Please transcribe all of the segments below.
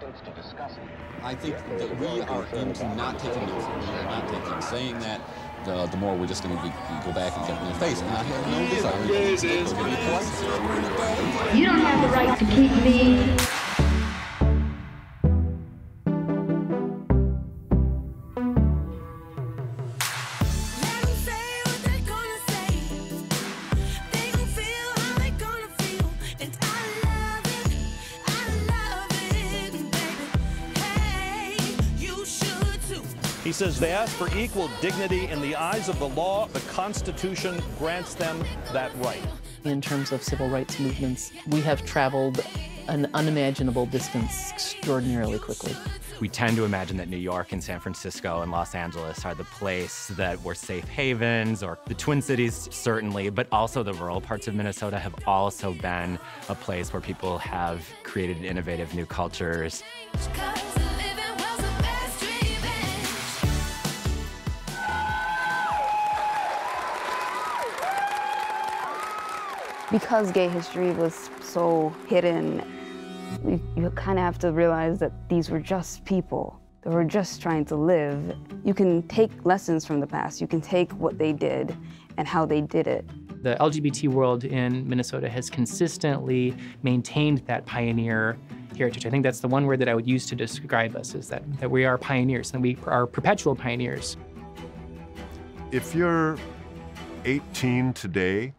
reluctance to discuss it. I think that we are into not taking notes. We are not taking, saying that the more we're just going to go back and get in their face. And I have no desire to stick or be polite. You don't have the right to keep me. He says they ask for equal dignity in the eyes of the law. The Constitution grants them that right. In terms of civil rights movements, we have traveled an unimaginable distance extraordinarily quickly. We tend to imagine that New York and San Francisco and Los Angeles are the place that were safe havens, or the Twin Cities certainly, but also the rural parts of Minnesota have also been a place where people have created innovative new cultures. Because gay history was so hidden, you kind of have to realize that these were just people that were just trying to live. You can take lessons from the past. You can take what they did and how they did it. The LGBT world in Minnesota has consistently maintained that pioneer heritage. I think that's the one word that I would use to describe us, is that we are pioneers, and we are perpetual pioneers. If you're 18 today,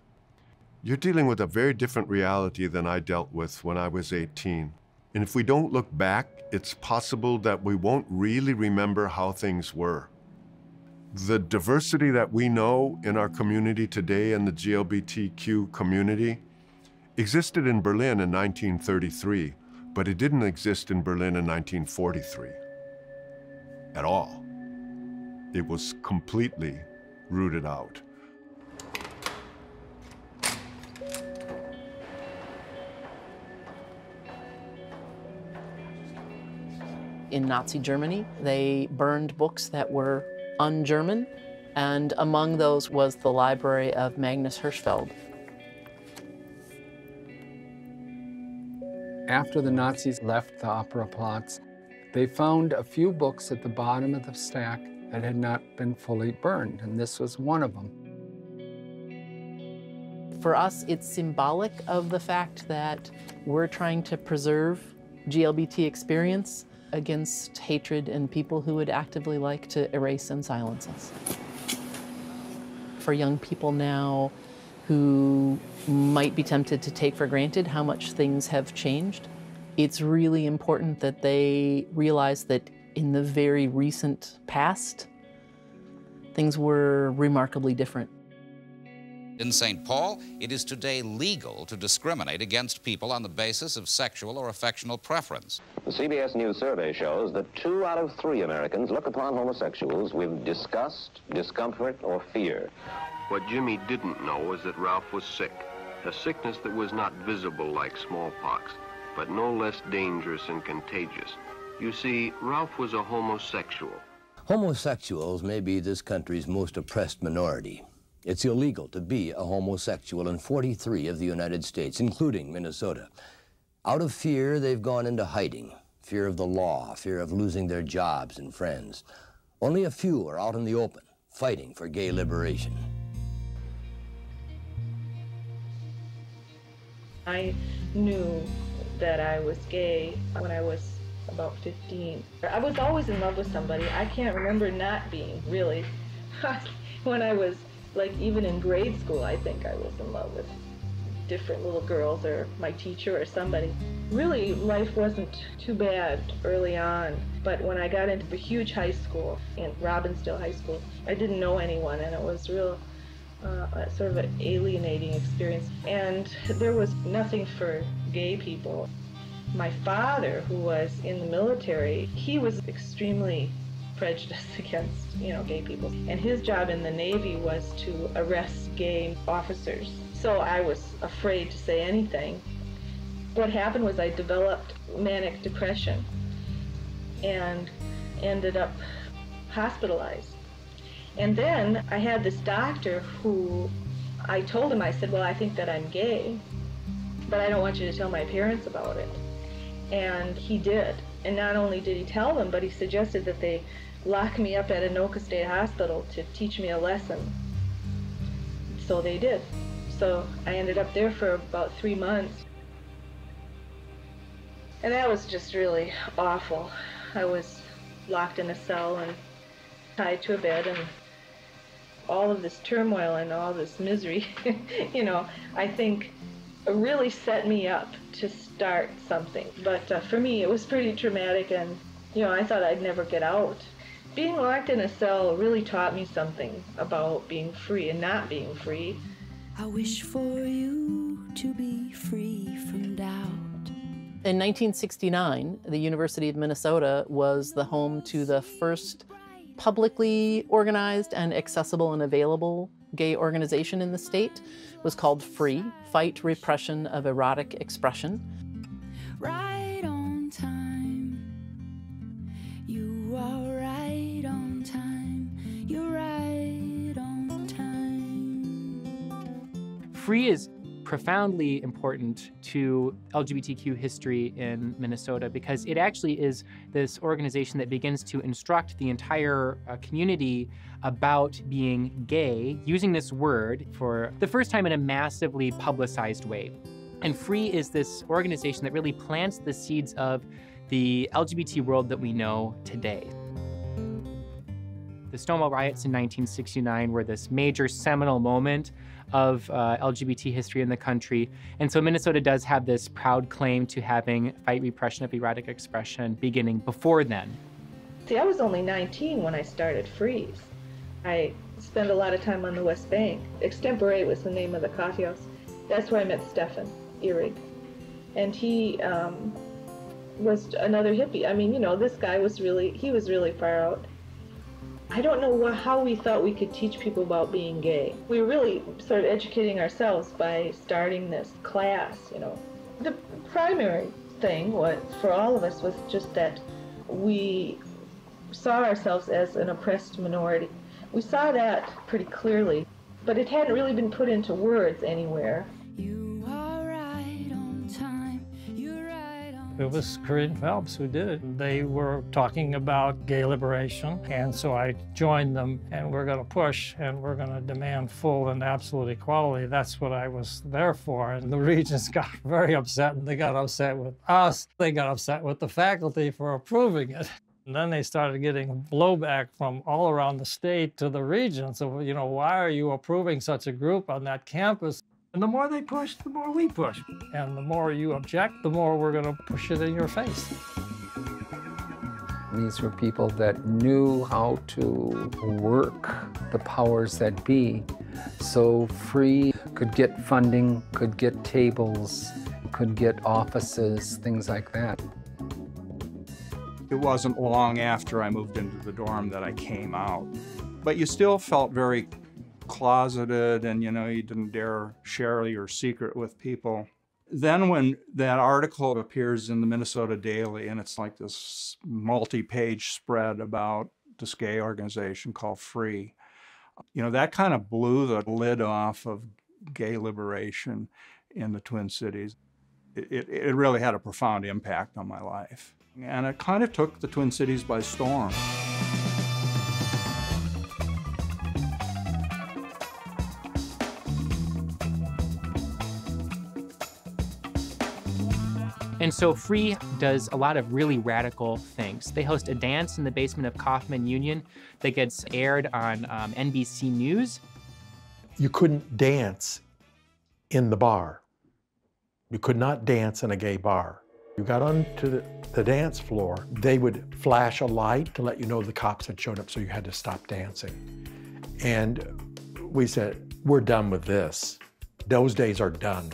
you're dealing with a very different reality than I dealt with when I was 18. And if we don't look back, it's possible that we won't really remember how things were. The diversity that we know in our community today in the LGBTQ community existed in Berlin in 1933, but it didn't exist in Berlin in 1943 at all. It was completely rooted out. In Nazi Germany, they burned books that were un-German, and among those was the library of Magnus Hirschfeld. After the Nazis left the opera plots, they found a few books at the bottom of the stack that had not been fully burned, and this was one of them. For us, it's symbolic of the fact that we're trying to preserve GLBT experience against hatred and people who would actively like to erase and silence us. For young people now who might be tempted to take for granted how much things have changed, it's really important that they realize that in the very recent past, things were remarkably different. In St. Paul, it is today legal to discriminate against people on the basis of sexual or affectional preference. The CBS News survey shows that 2 out of 3 Americans look upon homosexuals with disgust, discomfort, or fear. What Jimmy didn't know was that Ralph was sick, a sickness that was not visible like smallpox, but no less dangerous and contagious. You see, Ralph was a homosexual. Homosexuals may be this country's most oppressed minority. It's illegal to be a homosexual in 43 of the United States, including Minnesota. Out of fear, they've gone into hiding. Fear of the law, fear of losing their jobs and friends. Only a few are out in the open, fighting for gay liberation. I knew that I was gay when I was about 15. I was always in love with somebody. I can't remember not being, really. When I was, like, even in grade school, I think I was in love with different little girls or my teacher or somebody. Really, life wasn't too bad early on, but when I got into the huge high school, in Robbinsdale High School, I didn't know anyone, and it was real sort of an alienating experience. And there was nothing for gay people. My father, who was in the military, he was extremely prejudiced against, gay people. And his job in the Navy was to arrest gay officers. So I was afraid to say anything. What happened was I developed manic depression and ended up hospitalized. And then I had this doctor who, I told him, I said, well, I think that I'm gay, but I don't want you to tell my parents about it. And he did. And not only did he tell them, but he suggested that they lock me up at Anoka State Hospital to teach me a lesson. So they did. So I ended up there for about 3 months. And that was just really awful. I was locked in a cell and tied to a bed, and all of this turmoil and all this misery, you know, I think really set me up to start something. But for me, it was pretty traumatic, and, you know, I thought I'd never get out. Being locked in a cell really taught me something about being free and not being free. I wish for you to be free from doubt. In 1969, the University of Minnesota was the home to the first publicly organized and accessible and available gay organization in the state. It was called FREE, Fight Repression of Erotic Expression. Right on time. You are right on time. You're right on time. FREE is profoundly important to LGBTQ history in Minnesota because it actually is this organization that begins to instruct the entire community about being gay, using this word for the first time in a massively publicized way. And FREE is this organization that really plants the seeds of the LGBT world that we know today. The Stonewall riots in 1969 were this major seminal moment of LGBT history in the country. And so Minnesota does have this proud claim to having fight repression of erotic expression beginning before then. See, I was only 19 when I started FREE. I spent a lot of time on the West Bank. Extempore was the name of the coffee house. That's where I met Stefan Ehrig. And he was another hippie. I mean, you know, this guy was really far out. I don't know how we thought we could teach people about being gay. We were really sort of educating ourselves by starting this class, you know. The primary thing for all of us was just that we saw ourselves as an oppressed minority. We saw that pretty clearly, but it hadn't really been put into words anywhere. It was Corinne Phelps who did it. They were talking about gay liberation, and so I joined them, and we're going to push, and we're going to demand full and absolute equality. That's what I was there for, and the regents got very upset, and they got upset with us. They got upset with the faculty for approving it. And then they started getting blowback from all around the state to the regents of, you know, why are you approving such a group on that campus? And the more they push, the more we push. And the more you object, the more we're going to push it in your face. These were people that knew how to work the powers that be. So FREE could get funding, could get tables, could get offices, things like that. It wasn't long after I moved into the dorm that I came out. But you still felt very closeted, and you know, you didn't dare share your secret with people. Then when that article appears in the Minnesota Daily, and it's like this multi-page spread about this gay organization called FREE, you know, that kind of blew the lid off of gay liberation in the Twin Cities. It really had a profound impact on my life. And it kind of took the Twin Cities by storm. And so FREE does a lot of really radical things. They host a dance in the basement of Kaufman Union that gets aired on NBC News. You couldn't dance in the bar. You could not dance in a gay bar. You got onto the dance floor, they would flash a light to let you know the cops had showed up, so you had to stop dancing. And we said, we're done with this. Those days are done.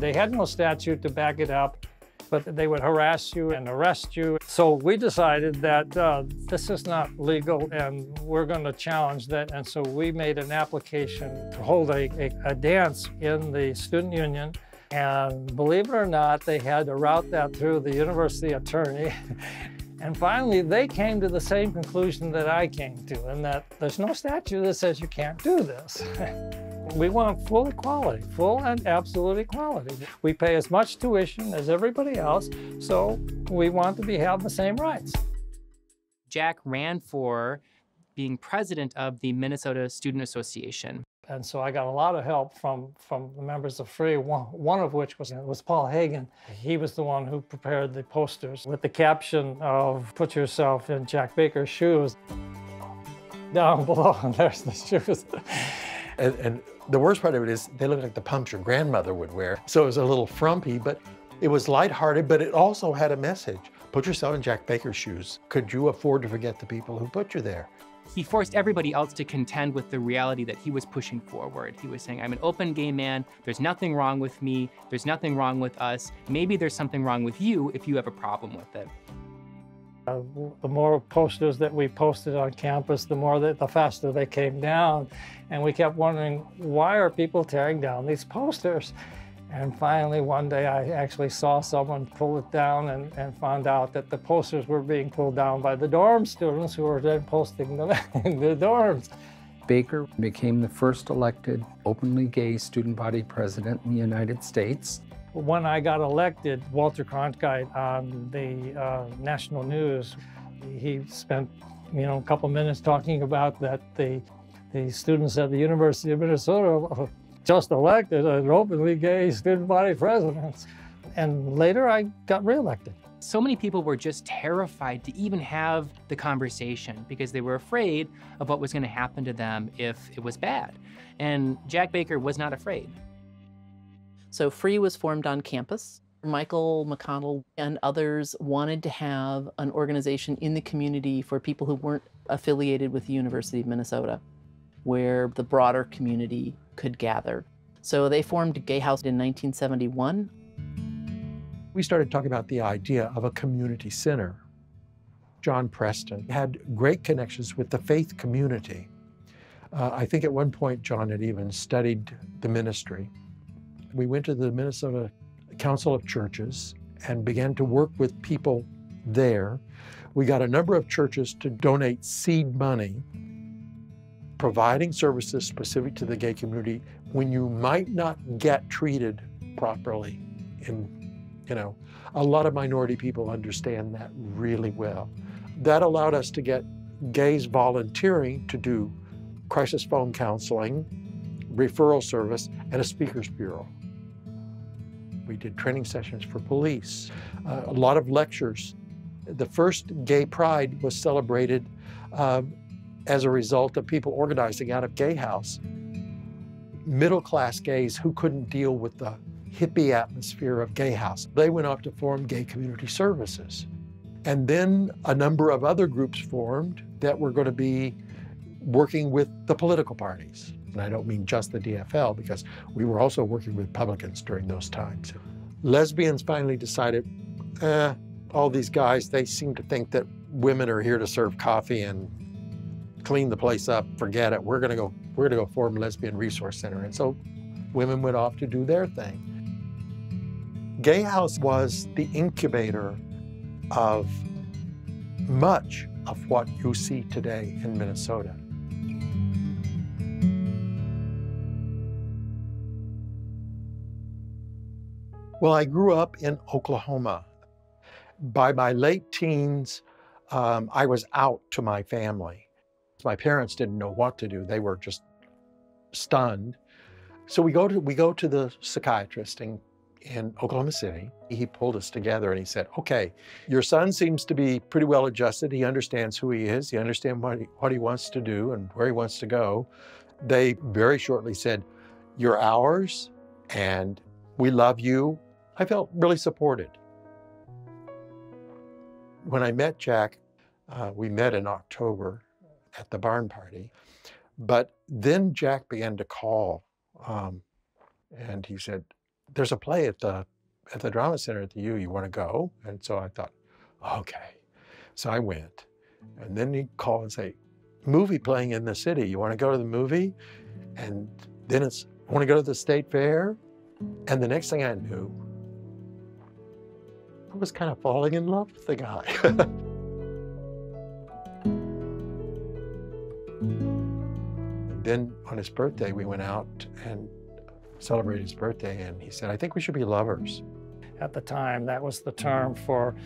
They had no statute to back it up, but they would harass you and arrest you. So we decided that this is not legal and we're going to challenge that. And so we made an application to hold a dance in the student union. And believe it or not, they had to route that through the university attorney. And finally, they came to the same conclusion that I came to, and that there's no statute that says you can't do this. We want full equality, full and absolute equality. We pay as much tuition as everybody else, so we want to have the same rights. Jack ran for being president of the Minnesota Student Association. And so I got a lot of help from the members of Free, one of which was Paul Hagen. He was the one who prepared the posters with the caption of "Put yourself in Jack Baker's shoes." Down below, and there's the shoes. And the worst part of it is they look like the pumps your grandmother would wear. So it was a little frumpy, but it was lighthearted, but it also had a message. Put yourself in Jack Baker's shoes. Could you afford to forget the people who put you there? He forced everybody else to contend with the reality that he was pushing forward. He was saying, I'm an open gay man, there's nothing wrong with me, there's nothing wrong with us, maybe there's something wrong with you if you have a problem with it. The more posters that we posted on campus, the faster they came down. And we kept wondering, why are people tearing down these posters? And finally, one day, I actually saw someone pull it down and found out that the posters were being pulled down by the dorm students who were then posting them in the dorms. Baker became the first elected openly gay student body president in the United States. When I got elected, Walter Cronkite on the national news, he spent a couple minutes talking about that the students at the University of Minnesota just elected an openly gay student body president. And later I got reelected. So many people were just terrified to even have the conversation because they were afraid of what was going to happen to them if it was bad. And Jack Baker was not afraid. So Free was formed on campus. Michael McConnell and others wanted to have an organization in the community for people who weren't affiliated with the University of Minnesota, where the broader community could gather. So they formed Gay House in 1971. We started talking about the idea of a community center. John Preston had great connections with the faith community. I think at one point John had even studied the ministry. We went to the Minnesota Council of Churches and began to work with people there. We got a number of churches to donate seed money, providing services specific to the gay community when you might not get treated properly. A lot of minority people understand that really well. That allowed us to get gays volunteering to do crisis phone counseling, referral service, and a speakers bureau. We did training sessions for police, a lot of lectures. The first Gay Pride was celebrated as a result of people organizing out of Gay House. Middle-class gays who couldn't deal with the hippie atmosphere of Gay House, they went off to form Gay Community Services. And then a number of other groups formed that were going to be working with the political parties. And I don't mean just the DFL, because we were also working with Republicans during those times. Lesbians finally decided, all these guys, they seem to think that women are here to serve coffee and clean the place up, forget it. We're gonna go form Lesbian Resource Center. And so women went off to do their thing. Gay House was the incubator of much of what you see today in Minnesota. Well, I grew up in Oklahoma. By my late teens, I was out to my family. My parents didn't know what to do. They were just stunned. So we go to the psychiatrist in Oklahoma City. He pulled us together and he said, okay, your son seems to be pretty well adjusted. He understands who he is. He understands what he wants to do and where he wants to go. They very shortly said, you're ours and we love you. I felt really supported. When I met Jack, we met in October at the barn party, but then Jack began to call and he said, there's a play at the Drama Center at the U, you want to go? And so I thought, okay. So I went. And then he'd call and say, movie playing in the city, you want to go to the movie? And then it's, want to go to the state fair? And the next thing I knew, I was kind of falling in love with the guy. then on his birthday, we went out and celebrated his birthday, and he said, I think we should be lovers. At the time, that was the term for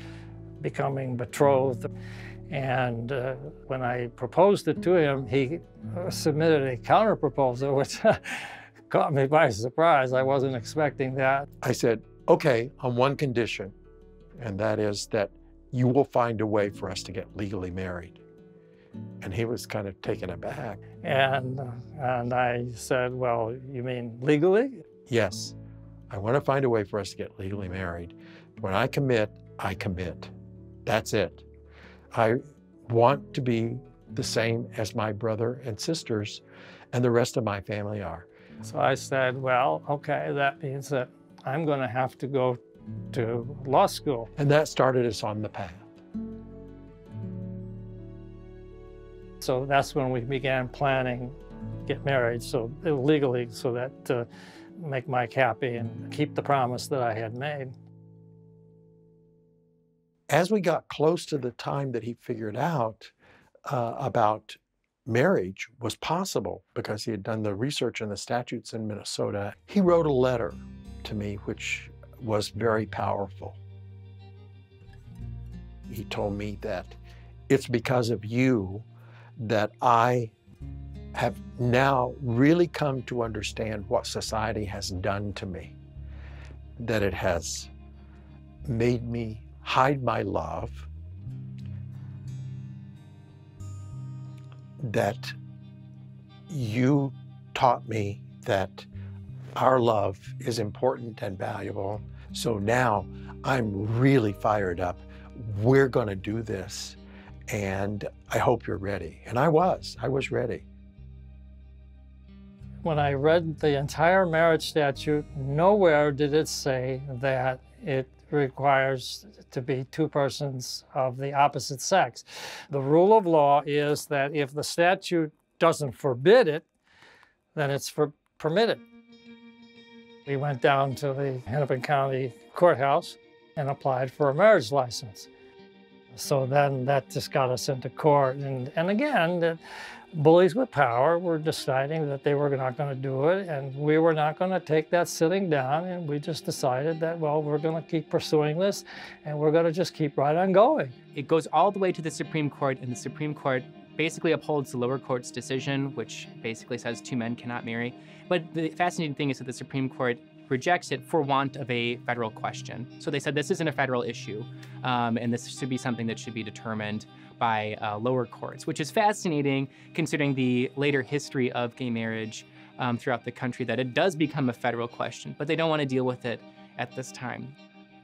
becoming betrothed. And when I proposed it to him, he submitted a counter-proposal, which caught me by surprise. I wasn't expecting that. I said, okay, on one condition, and that is that you will find a way for us to get legally married. And he was kind of taken aback. And I said, well, you mean legally? Yes, I want to find a way for us to get legally married. When I commit, I commit. That's it. I want to be the same as my brother and sisters and the rest of my family are. So I said, well, okay, that means that I'm going to have to go to law school. And that started us on the path. So that's when we began planning get married, so legally, so that to make Mike happy and keep the promise that I had made. As we got close to the time that he figured out about marriage was possible, because he had done the research in the statutes in Minnesota, he wrote a letter to me which was very powerful. He told me that it's because of you that I have now really come to understand what society has done to me, that it has made me hide my love, that you taught me that our love is important and valuable. So now I'm really fired up. We're going to do this, and I hope you're ready. And I was ready. When I read the entire marriage statute, nowhere did it say that it requires to be two persons of the opposite sex. The rule of law is that if the statute doesn't forbid it, then it's permitted. We went down to the Hennepin County Courthouse and applied for a marriage license. So then that just got us into court. And again, the bullies with power were deciding that they were not going to do it, and we were not going to take that sitting down, and we just decided that, well, we're going to keep pursuing this, and we're going to just keep right on going. It goes all the way to the Supreme Court, and the Supreme Court basically upholds the lower court's decision, which basically says two men cannot marry. But the fascinating thing is that the Supreme Court rejects it for want of a federal question. So they said this isn't a federal issue, and this should be something that should be determined by lower courts, which is fascinating considering the later history of gay marriage throughout the country, that it does become a federal question, but they don't want to deal with it at this time.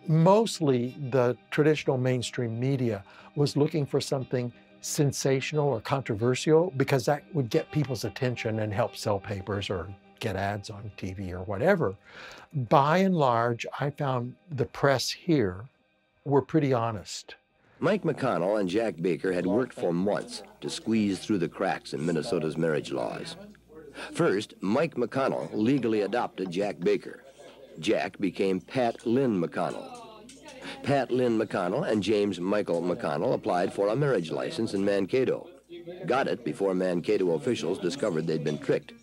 Mostly the traditional mainstream media was looking for something sensational or controversial because that would get people's attention and help sell papers or get ads on TV or whatever. By and large, I found the press here were pretty honest. Mike McConnell and Jack Baker had worked for months to squeeze through the cracks in Minnesota's marriage laws. First, Mike McConnell legally adopted Jack Baker. Jack became Pat Lynn McConnell. Pat Lynn McConnell and James Michael McConnell applied for a marriage license in Mankato. Got it before Mankato officials discovered they'd been tricked.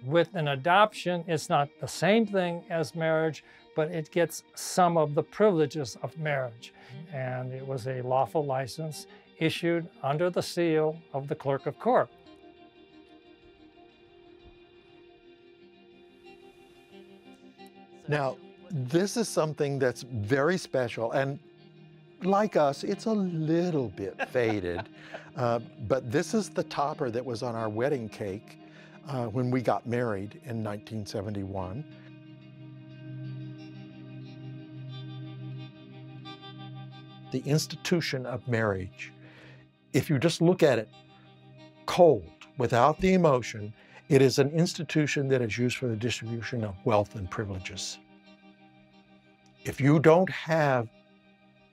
With an adoption, it's not the same thing as marriage, but it gets some of the privileges of marriage. And it was a lawful license issued under the seal of the clerk of court. Now, this is something that's very special, and like us, it's a little bit faded, but this is the topper that was on our wedding cake when we got married in 1971. The institution of marriage, if you just look at it cold, without the emotion, it is an institution that is used for the distribution of wealth and privileges. If you don't have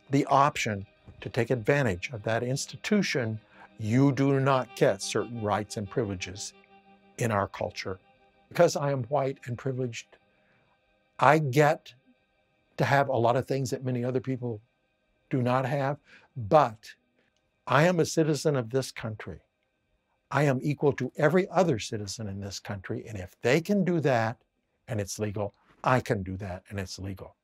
the option to take advantage of that institution, you do not get certain rights and privileges in our culture. Because I am white and privileged, I get to have a lot of things that many other people do not have, but I am a citizen of this country. I am equal to every other citizen in this country, and if they can do that and it's legal, I can do that and it's legal.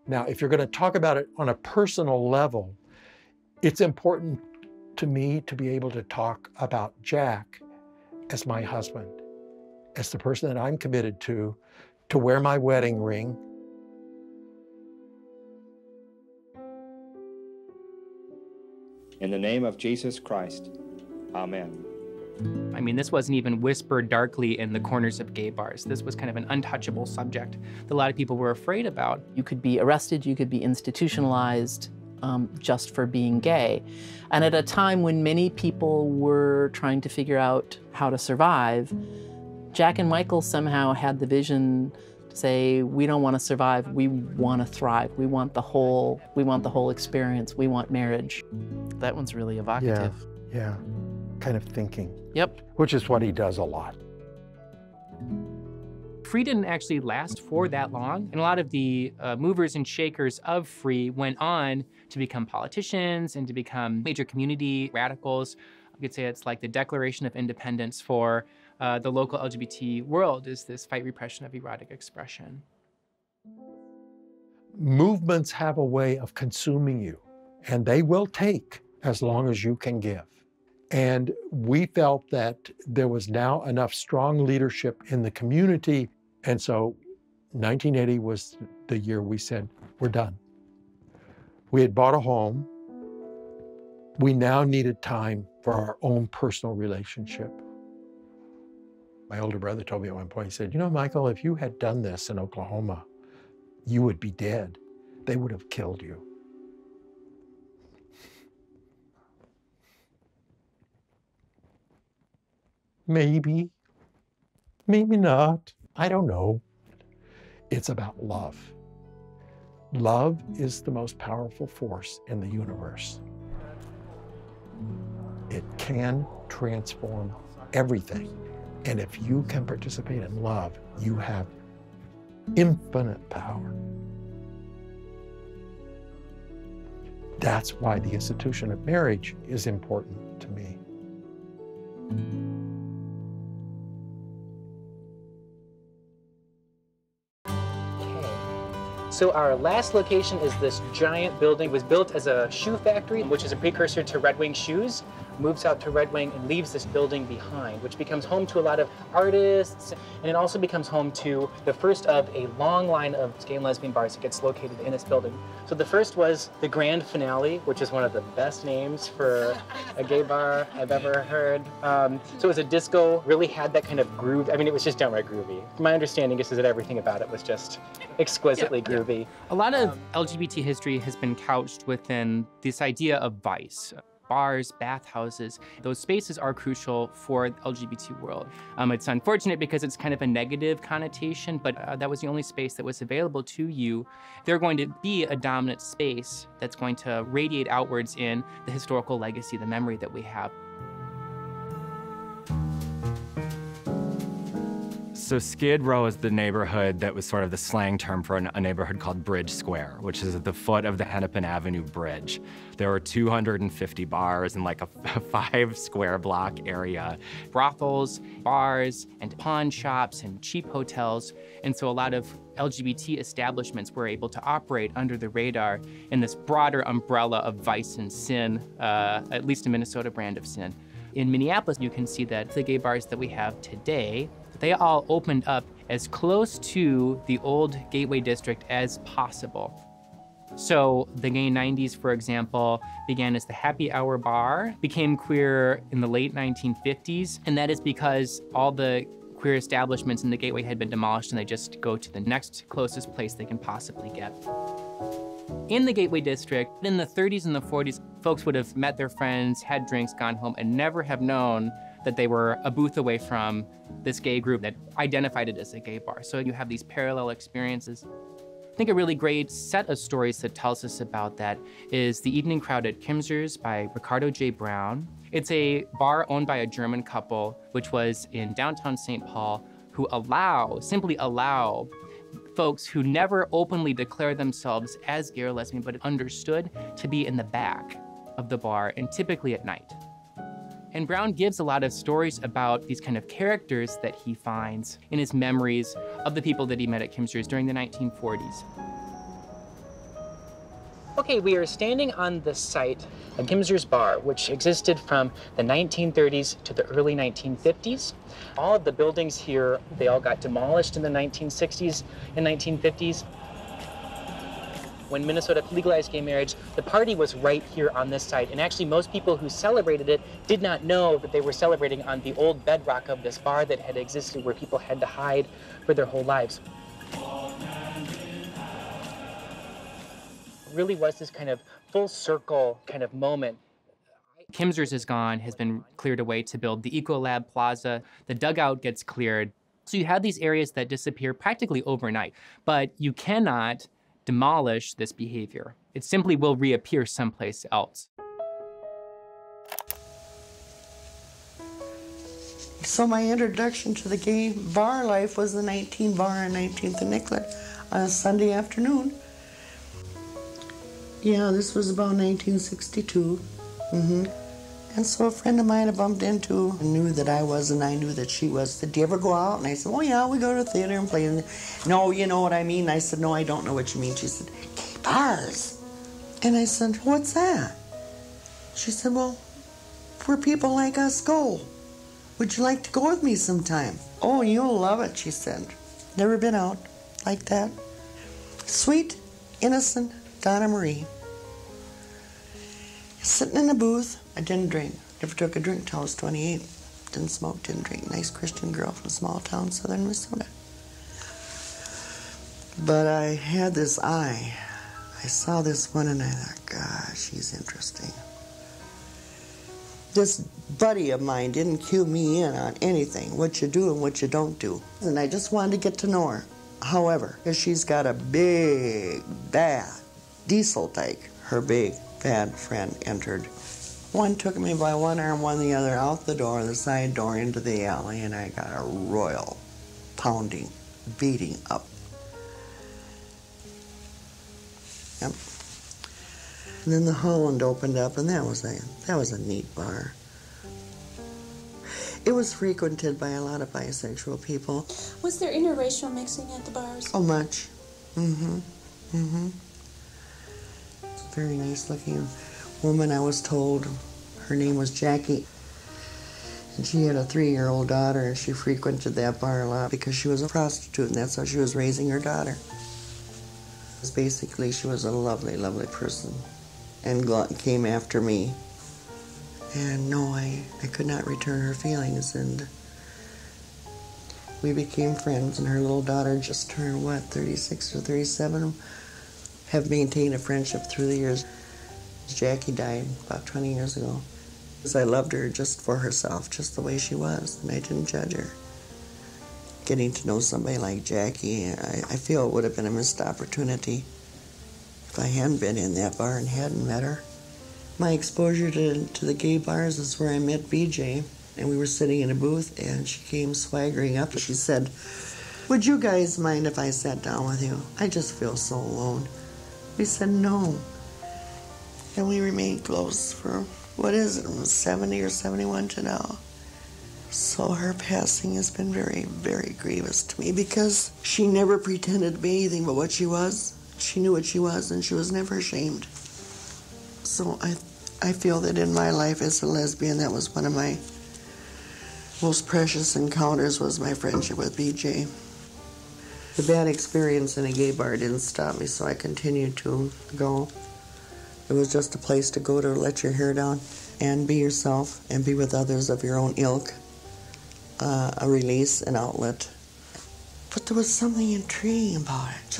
Now, if you're going to talk about it on a personal level, it's important to me to be able to talk about Jack as my husband, as the person that I'm committed to wear my wedding ring. In the name of Jesus Christ, amen. I mean, this wasn't even whispered darkly in the corners of gay bars. This was kind of an untouchable subject that a lot of people were afraid about. You could be arrested, you could be institutionalized just for being gay. And at a time when many people were trying to figure out how to survive, Jack and Michael somehow had the vision to say, we don't want to survive, we want to thrive. We want the whole experience. We want marriage. That one's really evocative. Yeah, kind of thinking. Yep. Which is what he does a lot. Free didn't actually last for that long, and a lot of the movers and shakers of Free went on to become politicians and to become major community radicals. You could say it's like the Declaration of Independence for the local LGBT world, is this fight repression of erotic expression. Movements have a way of consuming you, and they will take as long as you can give. And we felt that there was now enough strong leadership in the community, and so 1980 was the year we said, we're done. We had bought a home. We now needed time for our own personal relationship. My older brother told me at one point, he said, you know, Michael, if you had done this in Oklahoma, you would be dead. They would have killed you. Maybe, maybe not. I don't know. It's about love. Love is the most powerful force in the universe. It can transform everything. And if you can participate in love, you have infinite power. That's why the institution of marriage is important to me. So our last location is this giant building. It was built as a shoe factory, which is a precursor to Red Wing Shoes. Moves out to Red Wing and leaves this building behind, which becomes home to a lot of artists, and it also becomes home to the first of a long line of gay and lesbian bars that gets located in this building. So the first was the Grand Finale, which is one of the best names for a gay bar I've ever heard. So it was a disco, really had that kind of groove. I mean, it was just downright groovy. My understanding is that everything about it was just exquisitely groovy. A lot of LGBT history has been couched within this idea of vice. Bars, bathhouses, those spaces are crucial for the LGBT world. It's unfortunate because it's kind of a negative connotation, but that was the only space that was available to you. They're going to be a dominant space that's going to radiate outwards in the historical legacy, the memory that we have. So Skid Row is the neighborhood that was sort of the slang term for a neighborhood called Bridge Square, which is at the foot of the Hennepin Avenue Bridge. There were 250 bars in like a 5-square-block area. Brothels, bars, and pawn shops, and cheap hotels. And so a lot of LGBT establishments were able to operate under the radar in this broader umbrella of vice and sin, at least a Minnesota brand of sin. In Minneapolis, you can see that the gay bars that we have today, they all opened up as close to the old Gateway District as possible. So the gay 90s, for example, began as the Happy Hour Bar, became queer in the late 1950s, and that is because all the queer establishments in the Gateway had been demolished and they just go to the next closest place they can possibly get. In the Gateway District, in the 30s and the 40s, folks would have met their friends, had drinks, gone home, and never have known that they were a booth away from this gay group that identified it as a gay bar. So you have these parallel experiences. I think a really great set of stories that tells us about that is The Evening Crowd at Kimser's by Ricardo J. Brown. It's a bar owned by a German couple, which was in downtown St. Paul, who simply allow folks who never openly declare themselves as gay or lesbian, but understood to be in the back of the bar, and typically at night. And Brown gives a lot of stories about these kind of characters that he finds in his memories of the people that he met at Kimster's during the 1940s. Okay, we are standing on the site of Kimster's Bar, which existed from the 1930s to the early 1950s. All of the buildings here, they all got demolished in the 1960s and 1950s. When Minnesota legalized gay marriage, the party was right here on this site. And actually, most people who celebrated it did not know that they were celebrating on the old bedrock of this bar that had existed where people had to hide for their whole lives. It really was this kind of full circle kind of moment. Kimster's is gone, has been cleared away to build the Ecolab Plaza. The dugout gets cleared. So you have these areas that disappear practically overnight, but you cannot demolish this behavior. It simply will reappear someplace else. So my introduction to the gay bar life was the 19 bar on 19th and Nicollet on a Sunday afternoon. Yeah, this was about 1962. And so a friend of mine I bumped into knew that I was and I knew that she was. Said, "Do you ever go out?" And I said, "Oh yeah, we go to the theater and play." "No, you know what I mean?" I said, "No, I don't know what you mean." She said, "Gay bars." And I said, "What's that?" She said, "Well, where people like us go. Would you like to go with me sometime?" "Oh, you'll love it," she said. Never been out like that. Sweet, innocent Donna Marie. Sitting in a booth. I didn't drink. Never took a drink till I was 28. Didn't smoke, didn't drink. Nice Christian girl from a small town, southern Minnesota. But I had this eye. I saw this one and I thought, gosh, she's interesting. This buddy of mine didn't cue me in on anything, what you do and what you don't do. And I just wanted to get to know her. However, she's got a big, bad diesel tank. Her big, bad friend entered. One took me by one arm, one the other, out the door, the side door, into the alley, and I got a royal pounding, beating up. Yep. And then the Holland opened up, and that was a neat bar. It was frequented by a lot of bisexual people. Was there interracial mixing at the bars? Oh, much. Very nice looking woman, I was told. Her name was Jackie. And she had a 3-year-old daughter, and she frequented that bar a lot because she was a prostitute, and that's how she was raising her daughter. Basically, she was a lovely, lovely person and came after me. And no, I could not return her feelings, and we became friends, and her little daughter just turned, what, 36 or 37? Have maintained a friendship through the years. Jackie died about 20 years ago. Because I loved her just for herself, just the way she was, and I didn't judge her. Getting to know somebody like Jackie, I feel it would have been a missed opportunity if I hadn't been in that bar and hadn't met her. My exposure to the gay bars is where I met BJ, and we were sitting in a booth, and she came swaggering up, and she said, "Would you guys mind if I sat down with you? I just feel so alone." We said no. And we remained close for, what is it, 70 or 71 to now. So her passing has been very, very grievous to me because she never pretended to be anything but what she was. She knew what she was, and she was never ashamed. So I feel that in my life as a lesbian, that was one of my most precious encounters, was my friendship with BJ. The bad experience in a gay bar didn't stop me, so I continued to go. It was just a place to go to let your hair down and be yourself and be with others of your own ilk, a release, an outlet. But there was something intriguing about it.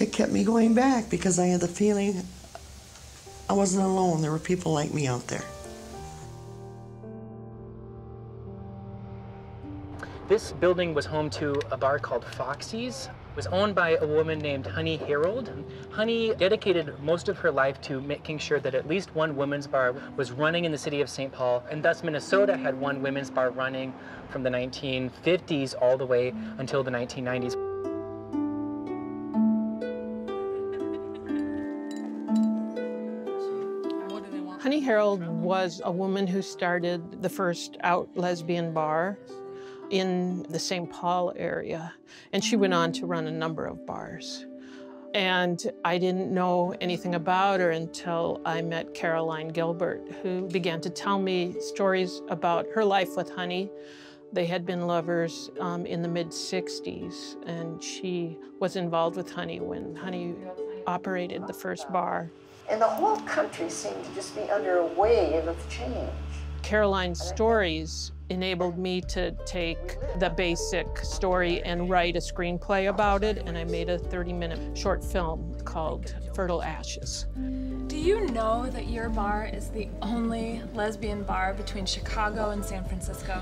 It kept me going back because I had the feeling I wasn't alone. There were people like me out there. This building was home to a bar called Foxy's. It was owned by a woman named Honey Harold. Honey dedicated most of her life to making sure that at least one women's bar was running in the city of St. Paul, and thus Minnesota had one women's bar running from the 1950s all the way until the 1990s. Honey Harold was a woman who started the first out lesbian bar in the St. Paul area, and she went on to run a number of bars. And I didn't know anything about her until I met Caroline Gilbert, who began to tell me stories about her life with Honey. They had been lovers in the mid-60s, and she was involved with Honey when Honey operated the first bar. And the whole country seemed to just be under a wave of change. Caroline's stories enabled me to take the basic story and write a screenplay about it, and I made a 30-minute short film called Fertile Ashes. Do you know that your bar is the only lesbian bar between Chicago and San Francisco?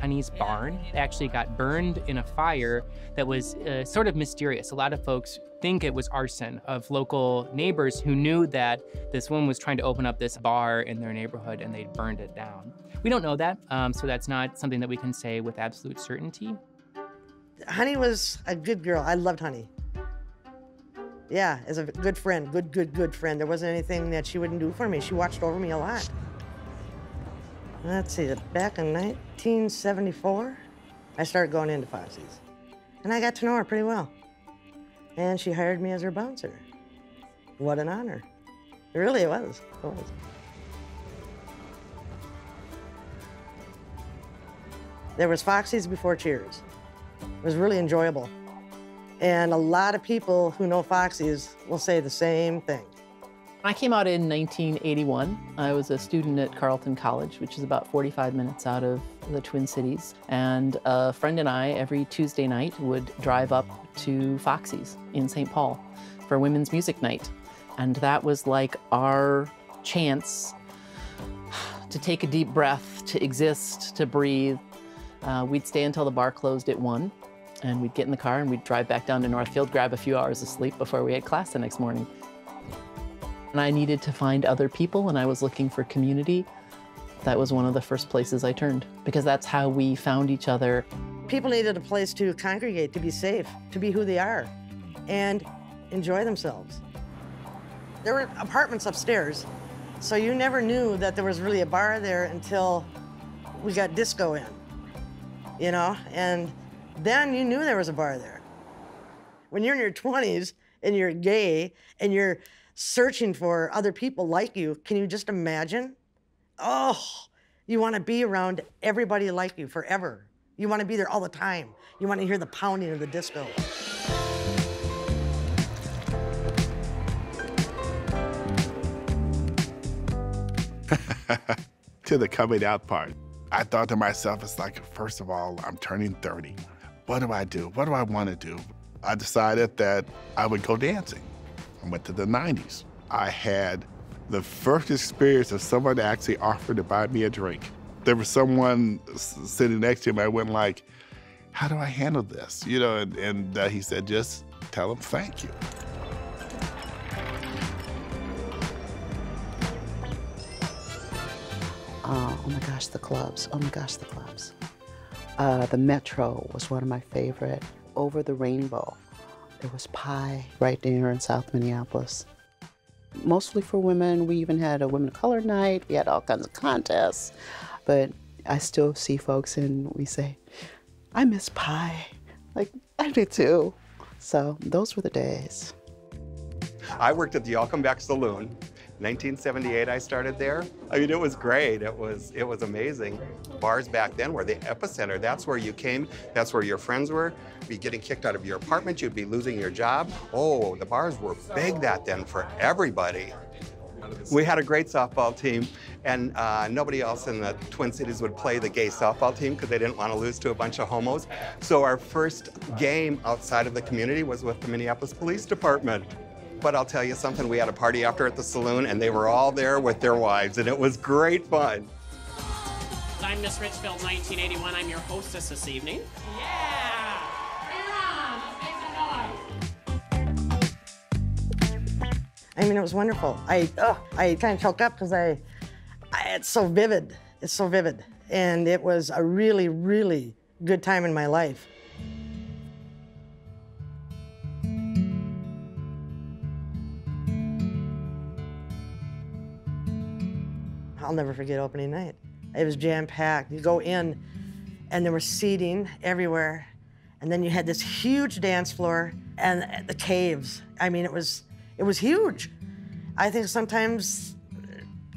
Honey's barn actually got burned in a fire that was sort of mysterious. A lot of folks think it was arson of local neighbors who knew that this woman was trying to open up this bar in their neighborhood and they'd burned it down. We don't know that, so that's not something that we can say with absolute certainty. Honey was a good girl. I loved Honey. Yeah, as a good friend, good friend. There wasn't anything that she wouldn't do for me. She watched over me a lot. Let's see, back in 1974, I started going into Foxy's. And I got to know her pretty well. And she hired me as her bouncer. What an honor. It really was. It was. There was Foxy's before Cheers. It was really enjoyable. And a lot of people who know Foxy's will say the same thing. I came out in 1981. I was a student at Carleton College, which is about 45 minutes out of the Twin Cities. And a friend and I, every Tuesday night, would drive up to Foxy's in St. Paul for women's music night. And that was like our chance to take a deep breath, to exist, to breathe. We'd stay until the bar closed at 1, and we'd get in the car and we'd drive back down to Northfield, grab a few hours of sleep before we had class the next morning. And I needed to find other people, and I was looking for community. That was one of the first places I turned, because that's how we found each other. People needed a place to congregate, to be safe, to be who they are, and enjoy themselves. There were apartments upstairs, so you never knew that there was really a bar there until we got disco in, you know? And then you knew there was a bar there. When you're in your 20s and you're gay and you're searching for other people like you, can you just imagine? Oh, you want to be around everybody like you forever. You want to be there all the time. You want to hear the pounding of the disco. To the coming out part, I thought to myself, it's like, first of all, I'm turning 30. What do I do? What do I want to do? I decided that I would go dancing. I went to the 90s. I had the first experience of someone actually offered to buy me a drink. There was someone sitting next to him. I went like, how do I handle this? You know, and he said, just tell him thank you. Oh my gosh, the clubs. Oh my gosh, the clubs. The Metro was one of my favorite. Over the Rainbow. There was Pie right there in South Minneapolis. Mostly for women. We even had a Women of Color night. We had all kinds of contests. But I still see folks and we say, I miss Pie. Like, I do too. So those were the days. I worked at the Y'all Come Back Saloon. 1978 I started there. I mean, it was great. It was amazing. Bars back then were the epicenter. That's where you came. That's where your friends were. You'd be getting kicked out of your apartment. You'd be losing your job. Oh, the bars were big that then for everybody. We had a great softball team, and nobody else in the Twin Cities would play the gay softball team because they didn't want to lose to a bunch of homos. So our first game outside of the community was with the Minneapolis Police Department. But I'll tell you something, we had a party after at the saloon and they were all there with their wives and it was great fun. I'm Miss Richfield 1981. I'm your hostess this evening. I mean, it was wonderful. I kind of choked up because it's so vivid. It's so vivid. And it was a really, really good time in my life. I'll never forget opening night. It was jam-packed. You go in, and there was seating everywhere. And then you had this huge dance floor and the caves. I mean, it was huge. I think sometimes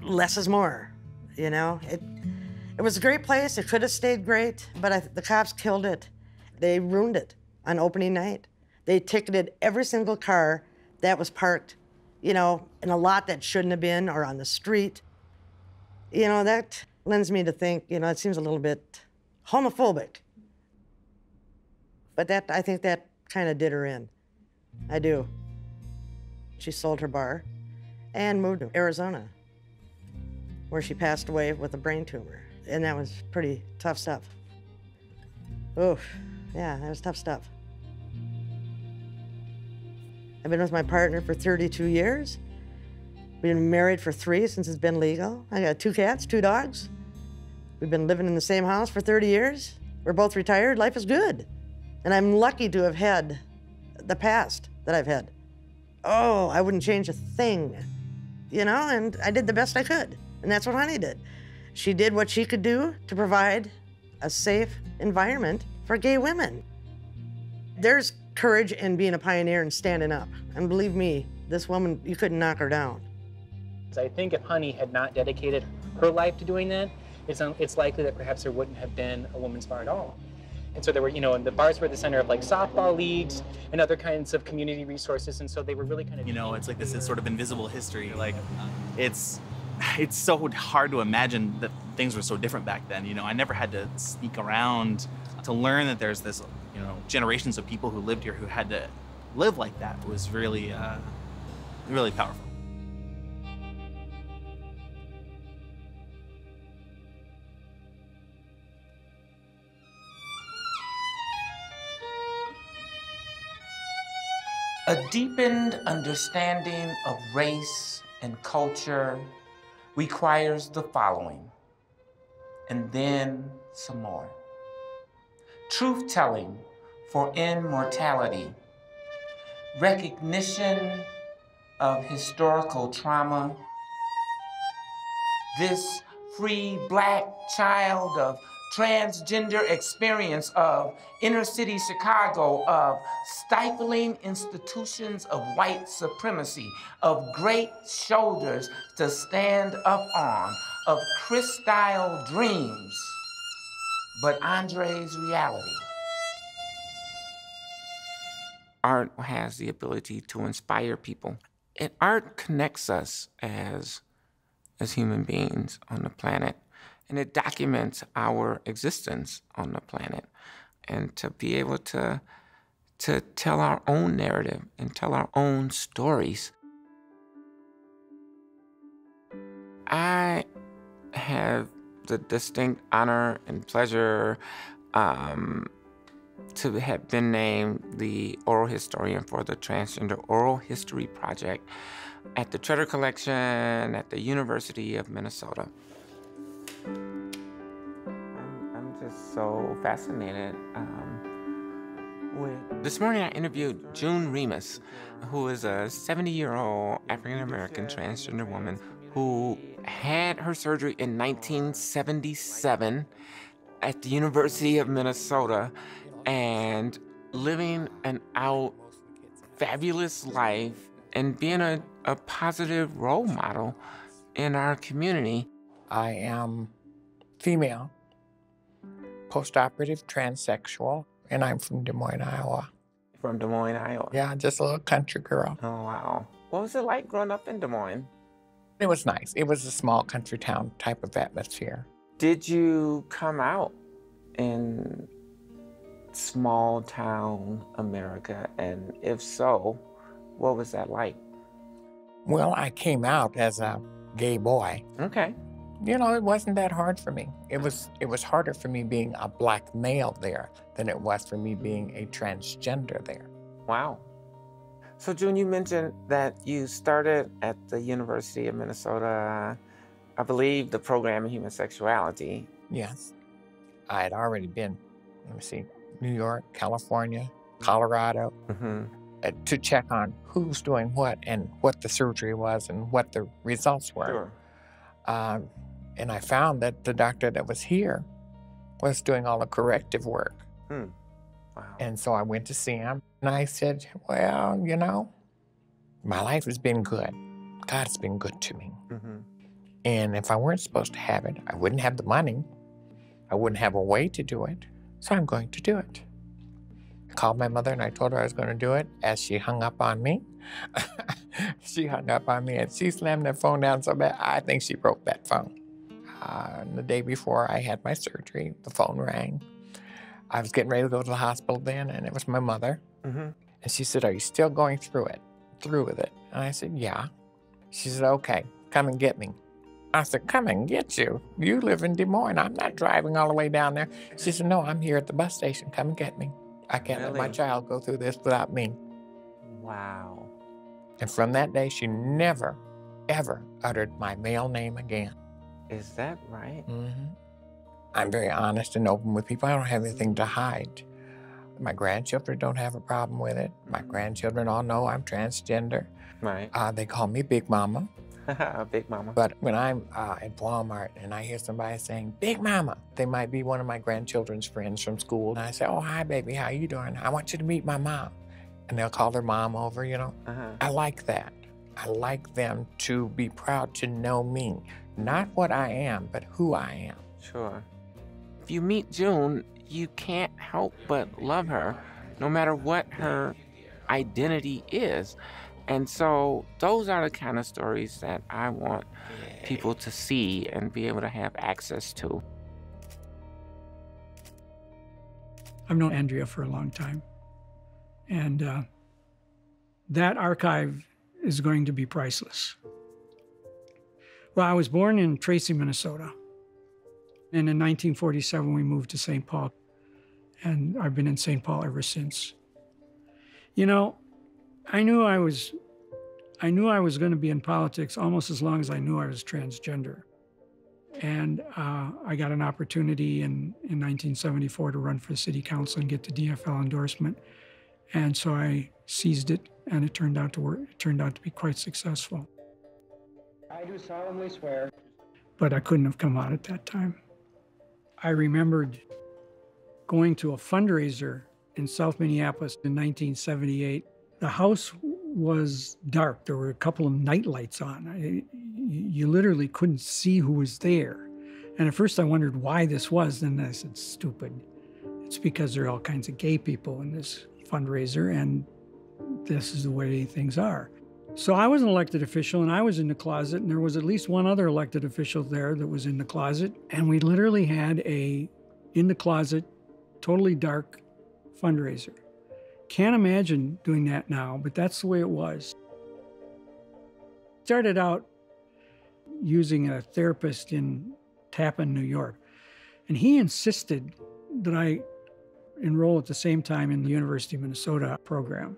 less is more, you know? It was a great place. It could have stayed great, but the cops killed it. They ruined it on opening night. They ticketed every single car that was parked, you know, in a lot that shouldn't have been or on the street. You know, that lends me to think, you know, it seems a little bit homophobic. But I think that kind of did her in. I do. She sold her bar and moved to Arizona, where she passed away with a brain tumor. And that was pretty tough stuff. Oof, yeah, that was tough stuff. I've been with my partner for 32 years. We've been married for 3 since it's been legal. I got 2 cats, 2 dogs. We've been living in the same house for 30 years. We're both retired. Life is good. And I'm lucky to have had the past that I've had. Oh, I wouldn't change a thing, you know, and I did the best I could. And that's what Honey did. She did what she could do to provide a safe environment for gay women. There's courage in being a pioneer and standing up. And believe me, this woman, you couldn't knock her down. I think if Honey had not dedicated her life to doing that, it's likely that perhaps there wouldn't have been a women's bar at all. And so there were, you know, and the bars were the center of like softball leagues and other kinds of community resources. And so they were really kind of, you know, it's like this is sort of invisible history. Like it's so hard to imagine that things were so different back then. You know, I never had to sneak around to learn that there's this, you know, generations of people who lived here who had to live like that. It was really, really powerful. A deepened understanding of race and culture requires the following, and then some more. Truth-telling for immortality, recognition of historical trauma, this free Black child of transgender experience of inner city Chicago, of stifling institutions of white supremacy, of great shoulders to stand up on, of Chris-style dreams, but Andre's reality. Art has the ability to inspire people. And art connects us as human beings on the planet. And it documents our existence on the planet. And to be able to tell our own narrative and tell our own stories. I have the distinct honor and pleasure to have been named the oral historian for the Transgender Oral History Project at the Treasure Collection at the University of Minnesota. I'm just so fascinated with... This morning I interviewed June Remus, who is a 70-year-old African-American transgender woman who had her surgery in 1977 at the University of Minnesota and living an out fabulous life and being a positive role model in our community. I am female, post-operative transsexual, and I'm from Des Moines, Iowa. From Des Moines, Iowa? Yeah, just a little country girl. Oh, wow. What was it like growing up in Des Moines? It was nice. It was a small country town type of atmosphere. Did you come out in small town America? And if so, what was that like? Well, I came out as a gay boy. Okay. You know, it wasn't that hard for me. It was harder for me being a Black male there than it was for me being a transgender there. Wow. So June, you mentioned that you started at the University of Minnesota, I believe, the program in human sexuality. Yes. I had already been, let me see, New York, California, Colorado, to check on who's doing what and what the surgery was and what the results were. Sure. And I found that the doctor that was here was doing all the corrective work. Wow. And so I went to see him, and I said, well, you know, my life has been good. God's been good to me. And if I weren't supposed to have it, I wouldn't have the money. I wouldn't have a way to do it. So I'm going to do it. I called my mother and I told her I was going to do it. As she hung up on me, she hung up on me and she slammed that phone down so bad, I think she broke that phone. And the day before I had my surgery, the phone rang. I was getting ready to go to the hospital then, and it was my mother. And she said, are you still going through with it? And I said, yeah. She said, okay, come and get me. I said, come and get you? You live in Des Moines. I'm not driving all the way down there. She said, no, I'm here at the bus station. Come and get me. I can't let my child go through this without me. Wow. And from that day, she never, ever uttered my male name again. Is that right? I'm very honest and open with people. I don't have anything to hide. My grandchildren don't have a problem with it. My grandchildren all know I'm transgender. Right. They call me Big Mama. Big Mama. But when I'm at Walmart and I hear somebody saying, Big Mama, they might be one of my grandchildren's friends from school. And I say, oh, hi, baby, how you doing? I want you to meet my mom. And they'll call their mom over, you know. I like that. I like them to be proud to know me. Not what I am, but who I am. Sure. If you meet June, you can't help but love her, no matter what her identity is. And so those are the kind of stories that I want people to see and be able to have access to. I've known Andrea for a long time. And that archive is going to be priceless. Well, I was born in Tracy, Minnesota. And in 1947, we moved to St. Paul. And I've been in St. Paul ever since. You know, I knew I was going to be in politics almost as long as I knew I was transgender. And I got an opportunity in 1974 to run for city council and get the DFL endorsement. And so I seized it, and it turned out to work. It turned out to be quite successful. I do solemnly swear. But I couldn't have come out at that time. I remembered going to a fundraiser in South Minneapolis in 1978. The house was dark. There were a couple of night lights on. You literally couldn't see who was there. And at first I wondered why this was. Then I said, stupid. It's because there are all kinds of gay people in this fundraiser, and this is the way things are. So I was an elected official, and I was in the closet, and there was at least one other elected official there that was in the closet. And we literally had a in the closet, totally dark fundraiser. Can't imagine doing that now, but that's the way it was. Started out using a therapist in Tappan, New York, and he insisted that I enroll at the same time in the University of Minnesota program.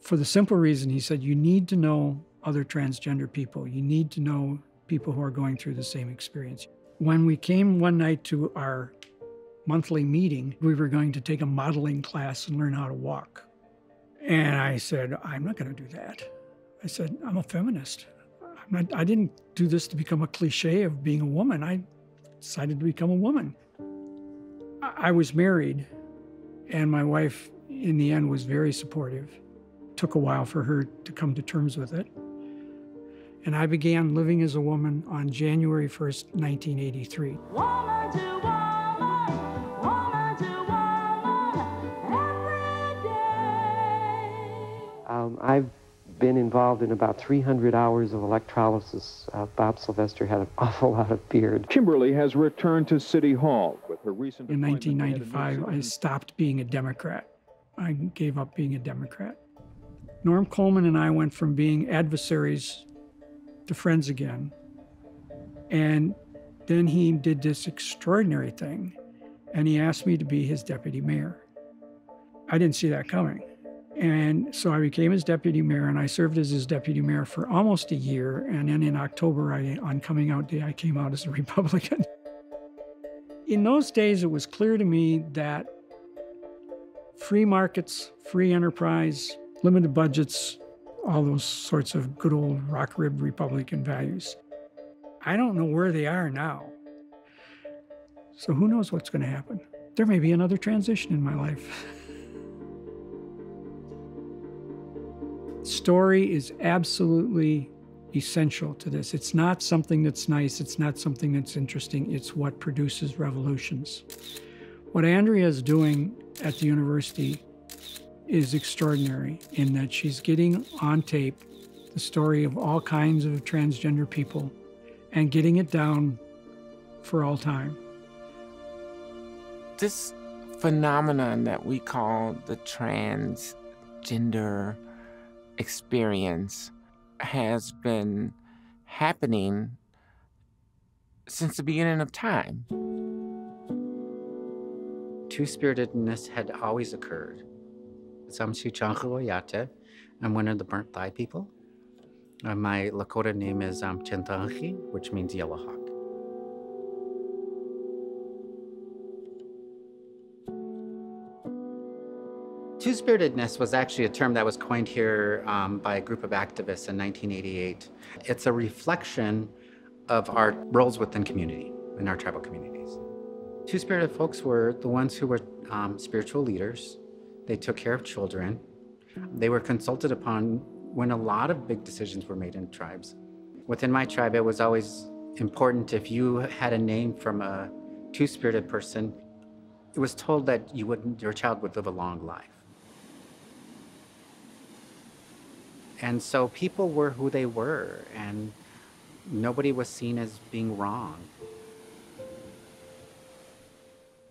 For the simple reason, he said, you need to know other transgender people. You need to know people who are going through the same experience. When we came one night to our monthly meeting, we were going to take a modeling class and learn how to walk. And I said, I'm not going to do that. I said, I'm a feminist. I didn't do this to become a cliche of being a woman. I decided to become a woman. I was married, and my wife, in the end, was very supportive. It took a while for her to come to terms with it. And I began living as a woman on January 1st, 1983. I've been involved in about 300 hours of electrolysis. Bob Sylvester had an awful lot of beard. Kimberly has returned to City Hall with her recent... In 1995, I stopped being a Democrat. I gave up being a Democrat. Norm Coleman and I went from being adversaries to friends again. And then he did this extraordinary thing, and he asked me to be his deputy mayor. I didn't see that coming. And so I became his deputy mayor, and I served as his deputy mayor for almost a year. And then in October, on coming out day, I came out as a Republican. In those days, it was clear to me that free markets, free enterprise, limited budgets, all those sorts of good old rock rib Republican values. I don't know where they are now. So who knows what's going to happen? There may be another transition in my life. Story is absolutely essential to this. It's not something that's nice. It's not something that's interesting. It's what produces revolutions. What Andrea is doing at the university is extraordinary in that she's getting on tape the story of all kinds of transgender people and getting it down for all time. This phenomenon that we call the transgender experience has been happening since the beginning of time. Two-spiritedness had always occurred. I'm one of the burnt thigh people. My Lakota name is Chentanji, which means yellow hawk. Two-spiritedness was actually a term that was coined here by a group of activists in 1988. It's a reflection of our roles within community, in our tribal communities. Two-spirited folks were the ones who were spiritual leaders. They took care of children. They were consulted upon when a lot of big decisions were made in tribes. Within my tribe, it was always important if you had a name from a two-spirited person, it was told that your child would live a long life. And so people were who they were, and nobody was seen as being wrong.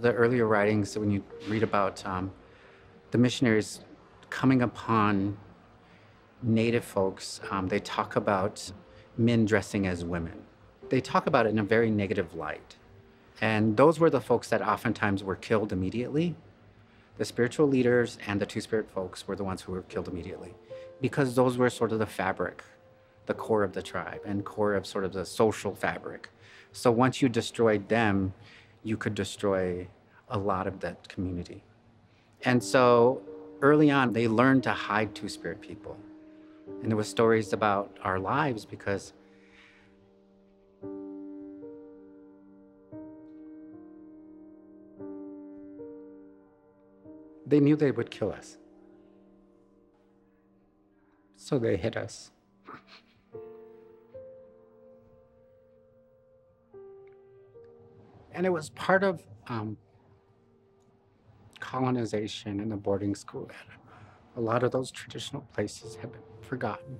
The earlier writings, when you read about the missionaries coming upon Native folks, they talk about men dressing as women. They talk about it in a very negative light. And those were the folks that oftentimes were killed immediately. The spiritual leaders and the two-spirit folks were the ones who were killed immediately, because those were sort of the fabric, the core of the tribe and core of sort of the social fabric. So once you destroyed them, you could destroy a lot of that community. And so early on, they learned to hide two-spirit people. And there were stories about our lives because they knew they would kill us. So they hid us. And it was part of colonization in the boarding school that a lot of those traditional places have been forgotten.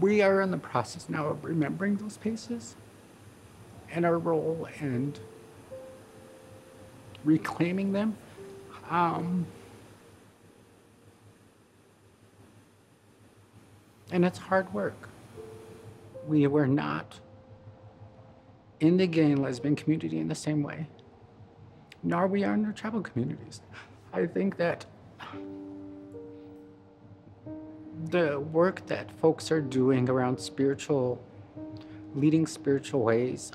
We are in the process now of remembering those places and our role and reclaiming them. And it's hard work. We were not in the gay and lesbian community in the same way, nor we are in our tribal communities. I think that the work that folks are doing around leading spiritual ways,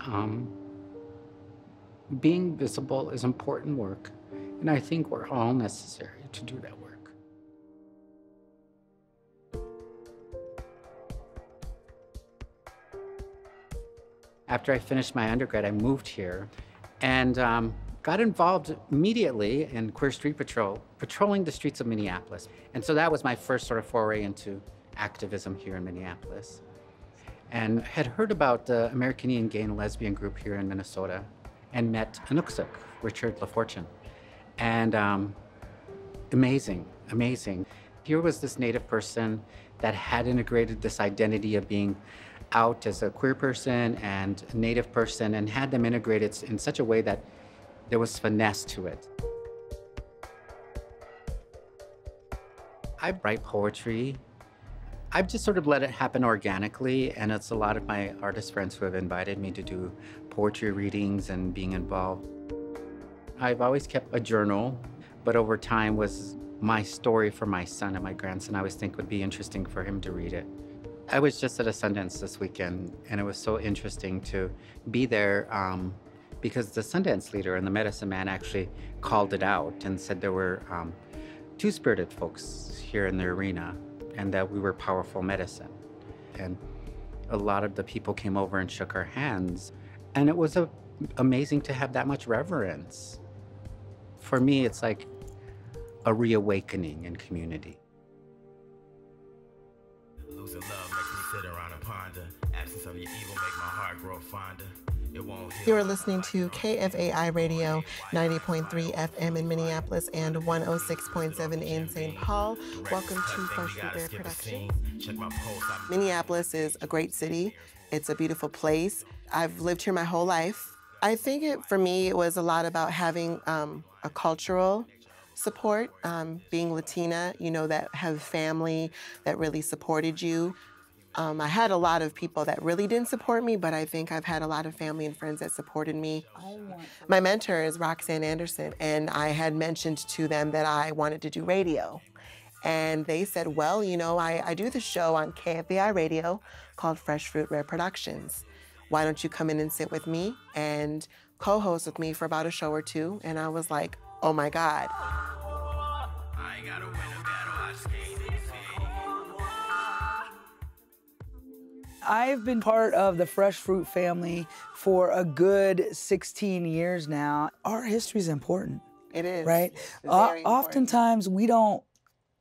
being visible is important work, and I think we're all necessary to do that work. After I finished my undergrad, I moved here and got involved immediately in Queer Street Patrol, patrolling the streets of Minneapolis. And so that was my first sort of foray into activism here in Minneapolis. And had heard about the American Indian Gay and Lesbian group here in Minnesota and met Inuksuk, Richard LaFortune. And amazing, amazing. Here was this Native person that had integrated this identity of being out as a queer person and a Native person and had them integrated in such a way that there was finesse to it. I write poetry. I've just sort of let it happen organically, and it's a lot of my artist friends who have invited me to do poetry readings and being involved. I've always kept a journal, but over time was my story for my son and my grandson. I always think would be interesting for him to read it. I was just at a Sundance this weekend, and it was so interesting to be there because the Sundance leader and the medicine man actually called it out and said there were two-spirited folks here in the arena and that we were powerful medicine. and a lot of the people came over and shook our hands. And it was amazing to have that much reverence. For me, it's like a reawakening in community. Losing love makes me sit around and ponder. Absence of your evil make my heart grow fonder. It won't heal. You are listening to KFAI Radio, 90.3 FM in Minneapolis and 106.7 in St. Paul. Welcome to Fresh Fruit Rare Productions. Minneapolis is a great city. It's a beautiful place. I've lived here my whole life. I think for me, it was a lot about having a cultural support, being Latina, that have family that really supported you. I had a lot of people that really didn't support me, but I think I've had a lot of family and friends that supported me. My mentor is Roxanne Anderson, and I had mentioned to them that I wanted to do radio. And they said, well, I do the show on KFAI Radio called Fresh Fruit Rare Productions. Why don't you come in and sit with me and co-host with me for about a show or two? And I was like, oh my God. I've been part of the Fresh Fruit family for a good 16 years now. Our history is important. It is. Right? Oftentimes, we don't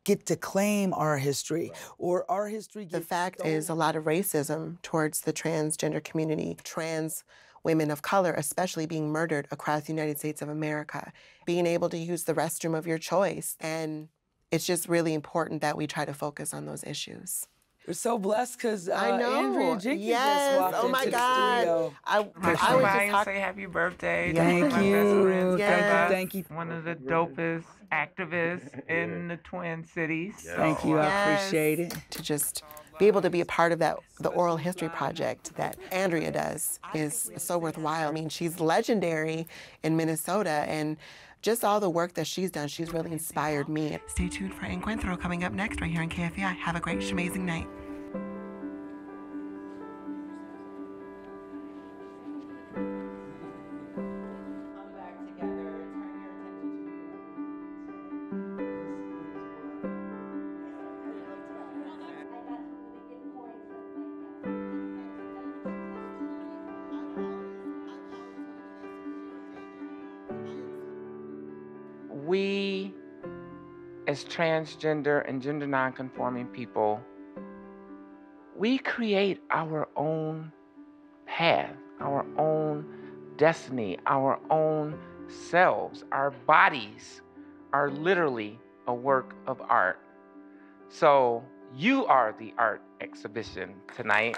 get to claim our history, or our history gets The fact is a lot of racism towards the transgender community. Trans women of color, especially, being murdered across the United States of America. Being able to use the restroom of your choice. And it's just really important that we try to focus on those issues. We're so blessed because I know. Andrea Jenkins Yes. just walked Oh my into God. the studio. I was just talking. Say happy birthday. Thank to you. my best friend, Yes. Thank you. One of the dopest activists in the Twin Cities. Thank you. I appreciate it. To just be able to be a part of that, the oral history project that Andrea does is so worthwhile. I mean, she's legendary in Minnesota, and just all the work that she's done, she's really inspired me. Stay tuned for Encuentro coming up next right here on KFAI. Have a great, amazing night. We, as transgender and gender nonconforming people, we create our own path, our own destiny, our own selves. Our bodies are literally a work of art. So you are the art exhibition tonight.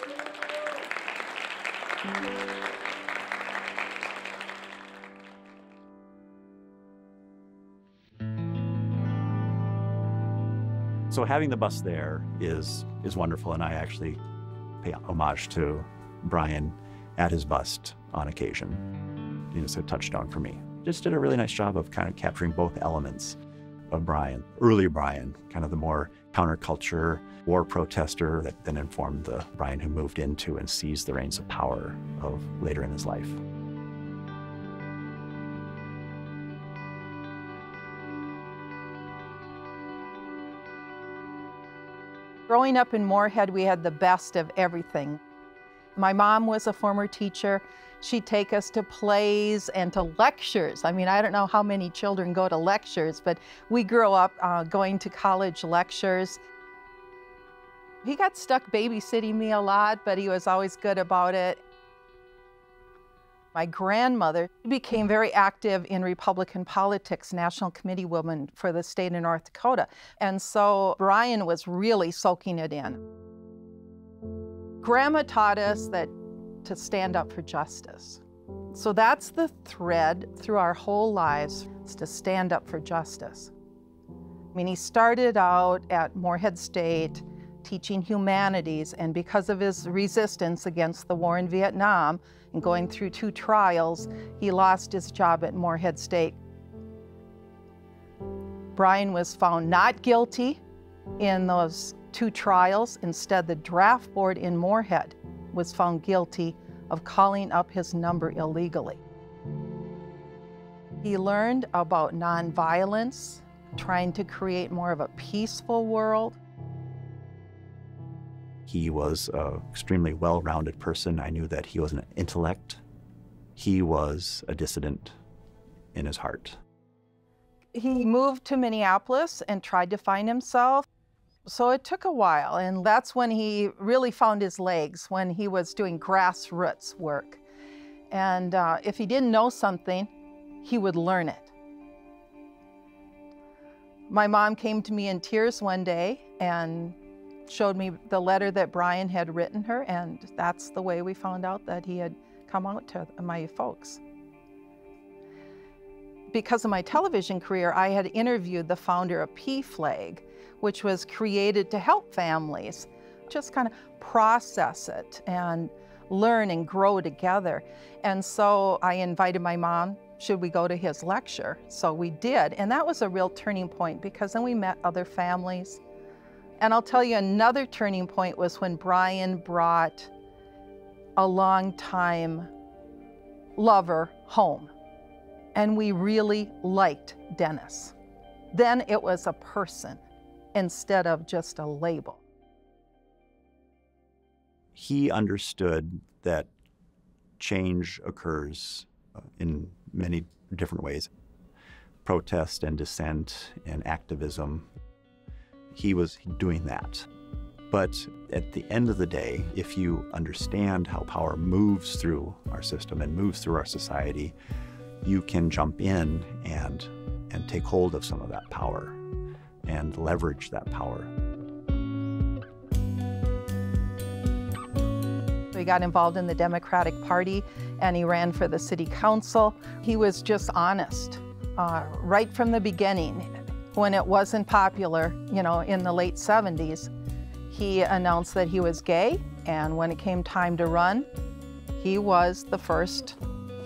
So having the bus there is wonderful, and I actually pay homage to Brian at his bust on occasion. It's a touchstone for me. Just did a really nice job of kind of capturing both elements of Brian. Early Brian, kind of the more counterculture, war protester that then informed the Brian who moved into and seized the reins of power of later in his life. Growing up in Moorhead, we had the best of everything. My mom was a former teacher. She'd take us to plays and to lectures. I mean, I don't know how many children go to lectures, but we grew up going to college lectures. He got stuck babysitting me a lot, but he was always good about it. My grandmother became very active in Republican politics, national committee woman for the state of North Dakota. And so Brian was really soaking it in. Grandma taught us that to stand up for justice. So that's the thread through our whole lives, is to stand up for justice. I mean, he started out at Moorhead State teaching humanities, and because of his resistance against the war in Vietnam and going through 2 trials, he lost his job at Moorhead State. Brian was found not guilty in those 2 trials. Instead, the draft board in Moorhead was found guilty of calling up his number illegally. He learned about nonviolence, trying to create more of a peaceful world. He was an extremely well-rounded person. I knew that he was an intellect. He was a dissident in his heart. He moved to Minneapolis and tried to find himself. So it took a while, and that's when he really found his legs, when he was doing grassroots work. And if he didn't know something, he would learn it. My mom came to me in tears one day and showed me the letter that Brian had written her, and that's the way we found out that he had come out to my folks. Because of my television career, I had interviewed the founder of PFLAG, which was created to help families just kind of process it and learn and grow together. And so I invited my mom, should we go to his lecture? So we did, and that was a real turning point because then we met other families. And I'll tell you another turning point was when Brian brought a longtime lover home. And we really liked Dennis. Then it was a person instead of just a label. He understood that change occurs in many different ways. Protest and dissent and activism. He was doing that. But at the end of the day, if you understand how power moves through our system and moves through our society, you can jump in and take hold of some of that power and leverage that power. He got involved in the Democratic Party and he ran for the city council. He was just honest right from the beginning. When it wasn't popular, you know, in the late 70s, he announced that he was gay, and when it came time to run, he was the first.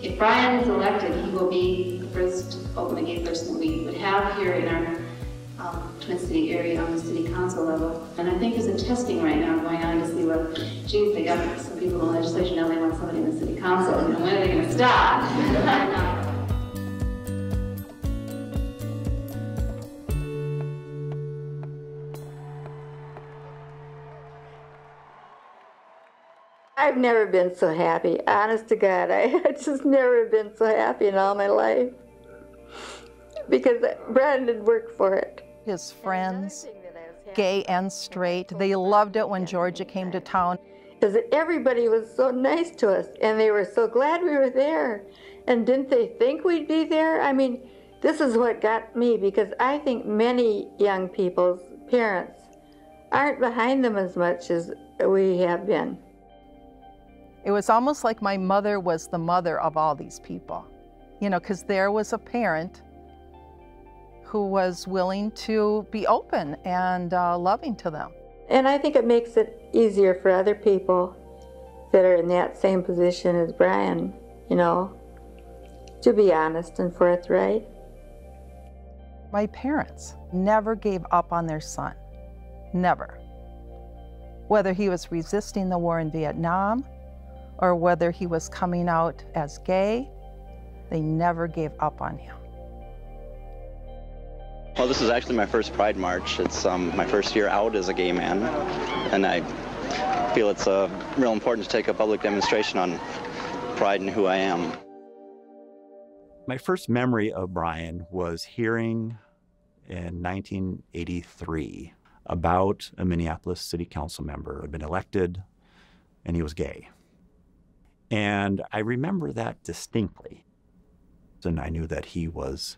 If Brian is elected, he will be the first openly gay person that we would have here in our Twin City area on the city council level. And I think there's a testing right now going on to see what, geez, they got some people in legislation, now they want somebody in the city council, and when are they going to stop? I've never been so happy. Honest to God, I just never been so happy in all my life. Because Brandon worked for it. His friends, gay and straight, they loved it when Georgia came to town. Because everybody was so nice to us, and they were so glad we were there. And didn't they think we'd be there? I mean, this is what got me, because I think many young people's parents aren't behind them as much as we have been. It was almost like my mother was the mother of all these people, you know, because there was a parent who was willing to be open and loving to them. And I think it makes it easier for other people that are in that same position as Brian, you know, to be honest and forthright. My parents never gave up on their son, never. Whether he was resisting the war in Vietnam, or whether he was coming out as gay, they never gave up on him. Well, this is actually my first Pride March. It's my first year out as a gay man, and I feel it's real important to take a public demonstration on pride and who I am. My first memory of Brian was hearing in 1983 about a Minneapolis city council member who had been elected, and he was gay. And I remember that distinctly. And I knew that he was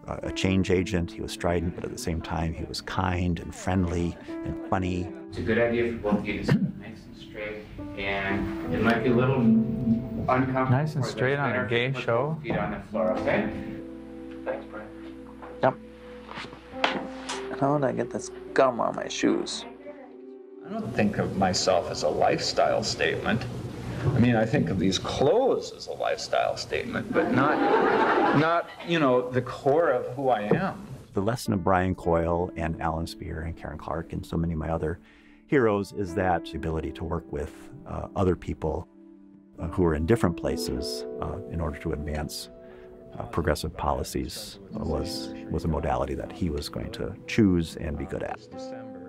a change agent. He was strident, but at the same time, he was kind and friendly and funny. It's a good idea for both of you to sit nice and straight, and it might be a little uncomfortable. Nice and straight on a gay show. Feet on the floor, okay? Thanks, Brian. Yep. How did I get this gum on my shoes? I don't think of myself as a lifestyle statement. I mean, I think of these clothes as a lifestyle statement, but not, you know, the core of who I am. The lesson of Brian Coyle and Alan Spear and Karen Clark and so many of my other heroes is that ability to work with other people who are in different places in order to advance progressive policies was a modality that he was going to choose and be good at.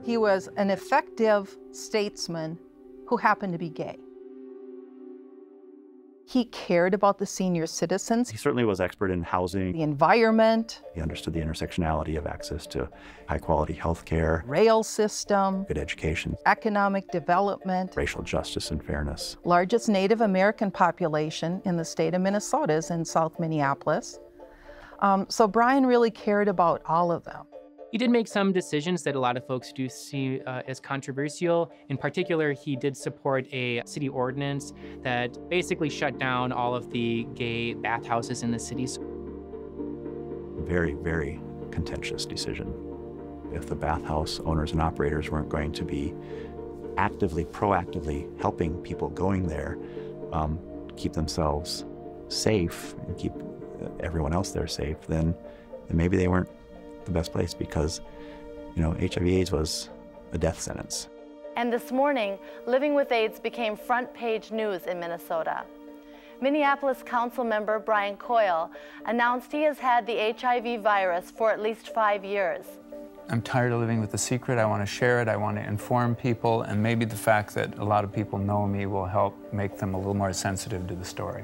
He was an effective statesman who happened to be gay. He cared about the senior citizens. He certainly was expert in housing, the environment. He understood the intersectionality of access to high-quality health care, rail system, good education, economic development, racial justice and fairness. Largest Native American population in the state of Minnesota is in South Minneapolis. So Brian really cared about all of them. He did make some decisions that a lot of folks do see as controversial. In particular, he did support a city ordinance that basically shut down all of the gay bathhouses in the cities. Very, very contentious decision. If the bathhouse owners and operators weren't going to be actively, proactively helping people going there keep themselves safe and keep everyone else there safe, then maybe they weren't the best place, because, you know, HIV/AIDS was a death sentence. And this morning, living with AIDS became front page news in Minnesota. Minneapolis Council member Brian Coyle announced he has had the HIV virus for at least 5 years. I'm tired of living with the secret. I want to share it. I want to inform people, and maybe the fact that a lot of people know me will help make them a little more sensitive to the story.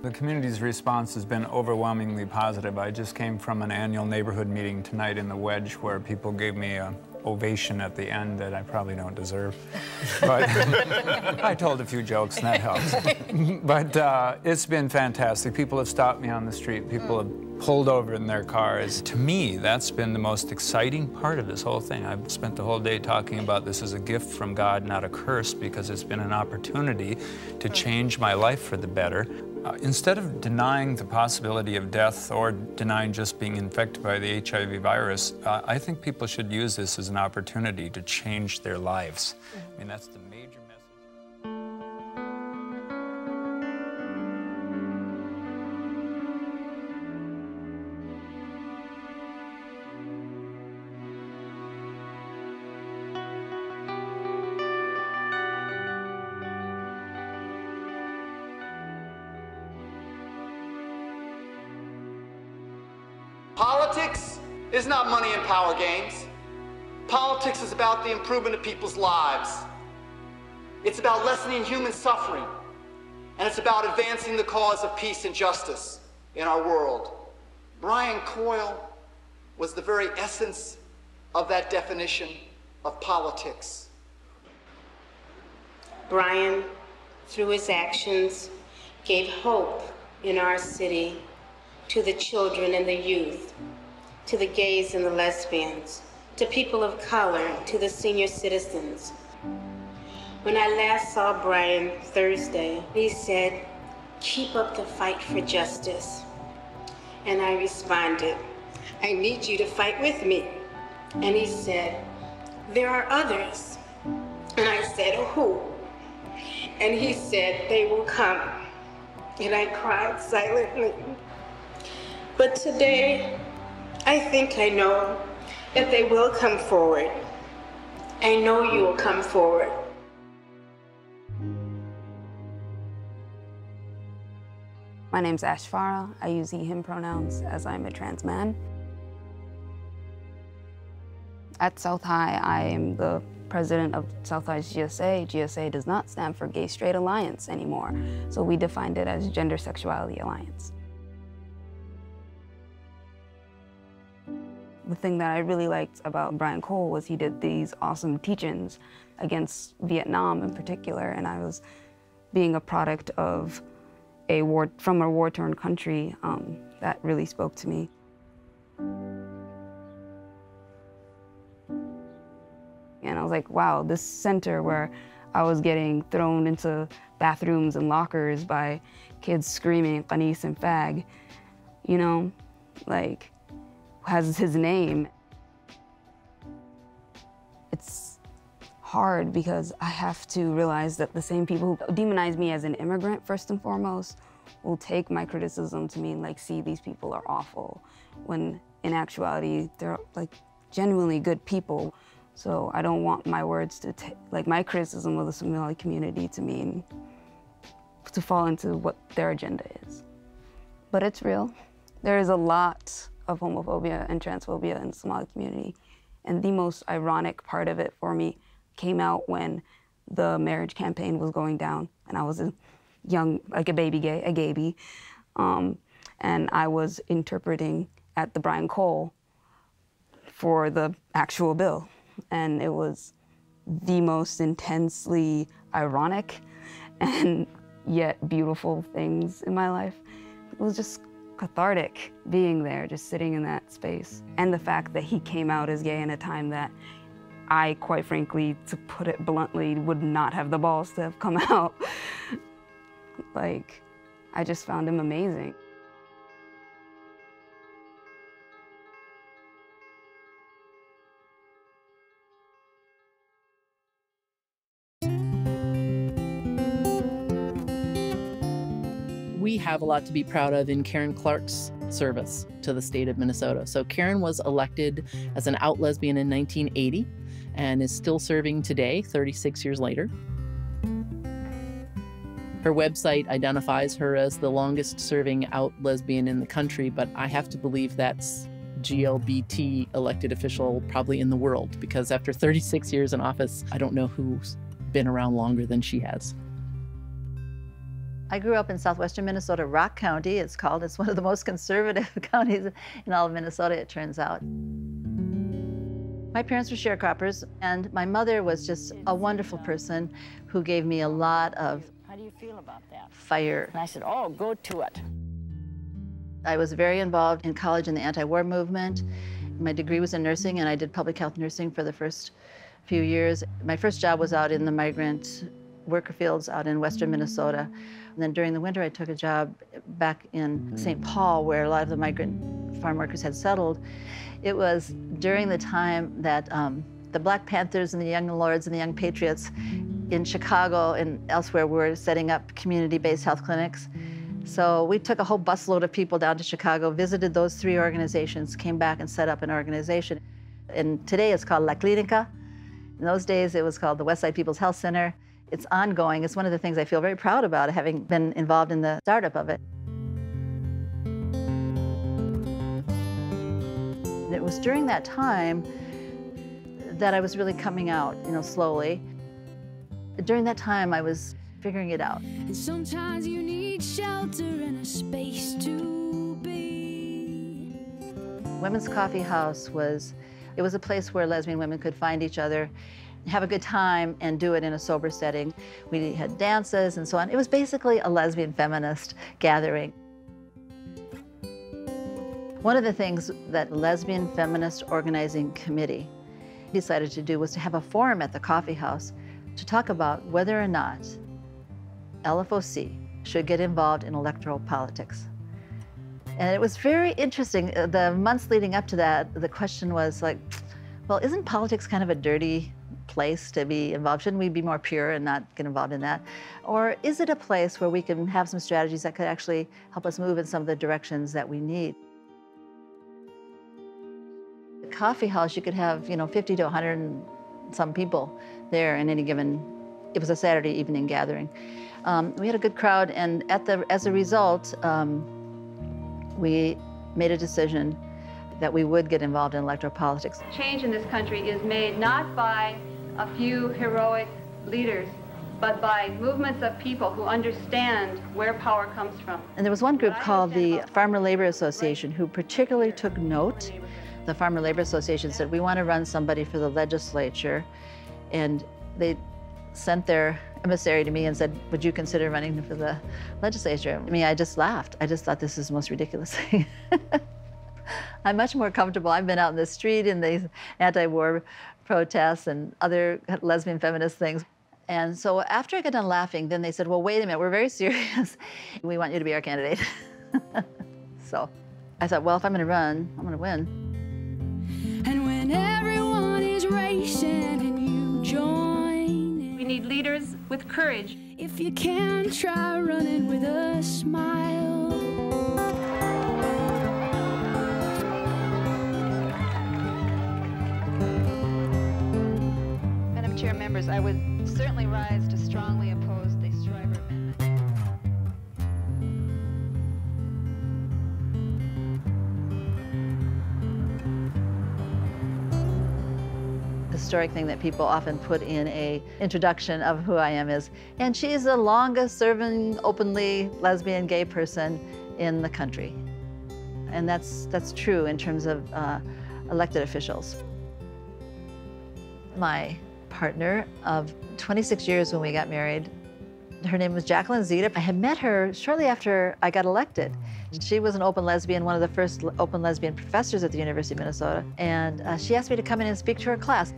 The community's response has been overwhelmingly positive. I just came from an annual neighborhood meeting tonight in the Wedge where people gave me an ovation at the end that I probably don't deserve. But I told a few jokes and that helps. But it's been fantastic. People have stopped me on the street. People have pulled over in their cars. To me, that's been the most exciting part of this whole thing. I've spent the whole day talking about this as a gift from God, not a curse, because it's been an opportunity to change my life for the better. Instead of denying the possibility of death or denying just being infected by the HIV virus, I think people should use this as an opportunity to change their lives. I mean, that's the major message. Politics is not money and power games. Politics is about the improvement of people's lives. It's about lessening human suffering. And it's about advancing the cause of peace and justice in our world. Brian Coyle was the very essence of that definition of politics. Brian, through his actions, gave hope in our city to the children and the youth, to the gays and the lesbians, to people of color, to the senior citizens. When I last saw Brian Thursday, he said, "Keep up the fight for justice." And I responded, "I need you to fight with me." And he said, "There are others." And I said, "Who?" And he said, "They will come." And I cried silently. But today, I think I know that they will come forward. I know you will come forward. My name's Ash Farah. I use he, him pronouns as I'm a trans man. At South High, I am the president of South High's GSA. GSA does not stand for Gay Straight Alliance anymore, so we defined it as Gender Sexuality Alliance. The thing that I really liked about Brian Coyle was he did these awesome teach-ins against Vietnam in particular, and I was being a product of from a war-torn country that really spoke to me. And I was like, wow, this center where I was getting thrown into bathrooms and lockers by kids screaming "Qanis" and "fag," you know, like, has his name. It's hard because I have to realize that the same people who demonize me as an immigrant, first and foremost, will take my criticism to mean, like, see, these people are awful, when in actuality, they're, like, genuinely good people. So I don't want my words to, like, my criticism of the Somali community to mean, to fall into what their agenda is. But it's real. There is a lot of homophobia and transphobia in the Somali community. And the most ironic part of it for me came out when the marriage campaign was going down, and I was a young, like a baby, and I was interpreting at the Brian Cole for the actual bill. And it was the most intensely ironic and yet beautiful things in my life. It was just cathartic being there, just sitting in that space. And the fact that he came out as gay in a time that I, quite frankly, to put it bluntly, would not have the balls to have come out. Like, I just found him amazing. We have a lot to be proud of in Karen Clark's service to the state of Minnesota. So Karen was elected as an out lesbian in 1980 and is still serving today, 36 years later. Her website identifies her as the longest serving out lesbian in the country, but I have to believe that's GLBT elected official probably in the world, because after 36 years in office, I don't know who's been around longer than she has. I grew up in southwestern Minnesota, Rock County, it's called. It's one of the most conservative counties in all of Minnesota, it turns out. My parents were sharecroppers, and my mother was just a wonderful person who gave me a lot of How do you feel about that? fire. And I said, oh, go to it. I was very involved in college in the anti-war movement. My degree was in nursing, and I did public health nursing for the first few years. My first job was out in the migrant worker fields out in western Minnesota. And then during the winter, I took a job back in St. Paul, where a lot of the migrant farm workers had settled. It was during the time that the Black Panthers and the Young Lords and the Young Patriots in Chicago and elsewhere were setting up community-based health clinics. So we took a whole busload of people down to Chicago, visited those 3 organizations, came back and set up an organization. And today it's called La Clinica. In those days, it was called the Westside People's Health Center. It's ongoing. It's one of the things I feel very proud about, having been involved in the startup of it. And it was during that time that I was really coming out, slowly. During that time, I was figuring it out. And sometimes you need shelter and a space to be. Women's Coffee House was a place where lesbian women could find each other, have a good time, and do it in a sober setting. We had dances and so on. It was basically a lesbian feminist gathering. One of the things that the Lesbian Feminist Organizing Committee decided to do was to have a forum at the coffee house to talk about whether or not LFOC should get involved in electoral politics. And it was very interesting. The months leading up to that, the question was like, well, isn't politics kind of a dirty place to be involved? Shouldn't we be more pure and not get involved in that? Or is it a place where we can have some strategies that could actually help us move in some of the directions that we need? The coffee house, you could have, 50 to 100 and some people there in any given, it was a Saturday evening gathering. We had a good crowd, and as a result, we made a decision that we would get involved in electoral politics. Change in this country is made not by a few heroic leaders, but by movements of people who understand where power comes from. And there was one group called the Farmer Labor Association who particularly took note. The Farmer Labor Association said, we want to run somebody for the legislature. And they sent their emissary to me and said, would you consider running for the legislature? I mean, I just laughed. I just thought this is the most ridiculous thing. I'm much more comfortable. I've been out in the street in these anti-war protests and other lesbian feminist things. And so after I got done laughing, then they said, well, wait a minute, we're very serious. We want you to be our candidate. So I thought, well, if I'm going to run, I'm going to win. And when everyone is racing and you join, we need leaders with courage. If you can, try running with a smile. Madam Chair, members, I would certainly rise to strongly oppose the Stryver Amendment. historic thing that people often put in a introduction of who I am is, and she's the longest serving openly lesbian gay person in the country. And that's true in terms of elected officials. My partner of 26 years when we got married, her name was Jacqueline Zeta. I had met her shortly after I got elected. She was an open lesbian, one of the first open lesbian professors at the University of Minnesota, and she asked me to come in and speak to her class.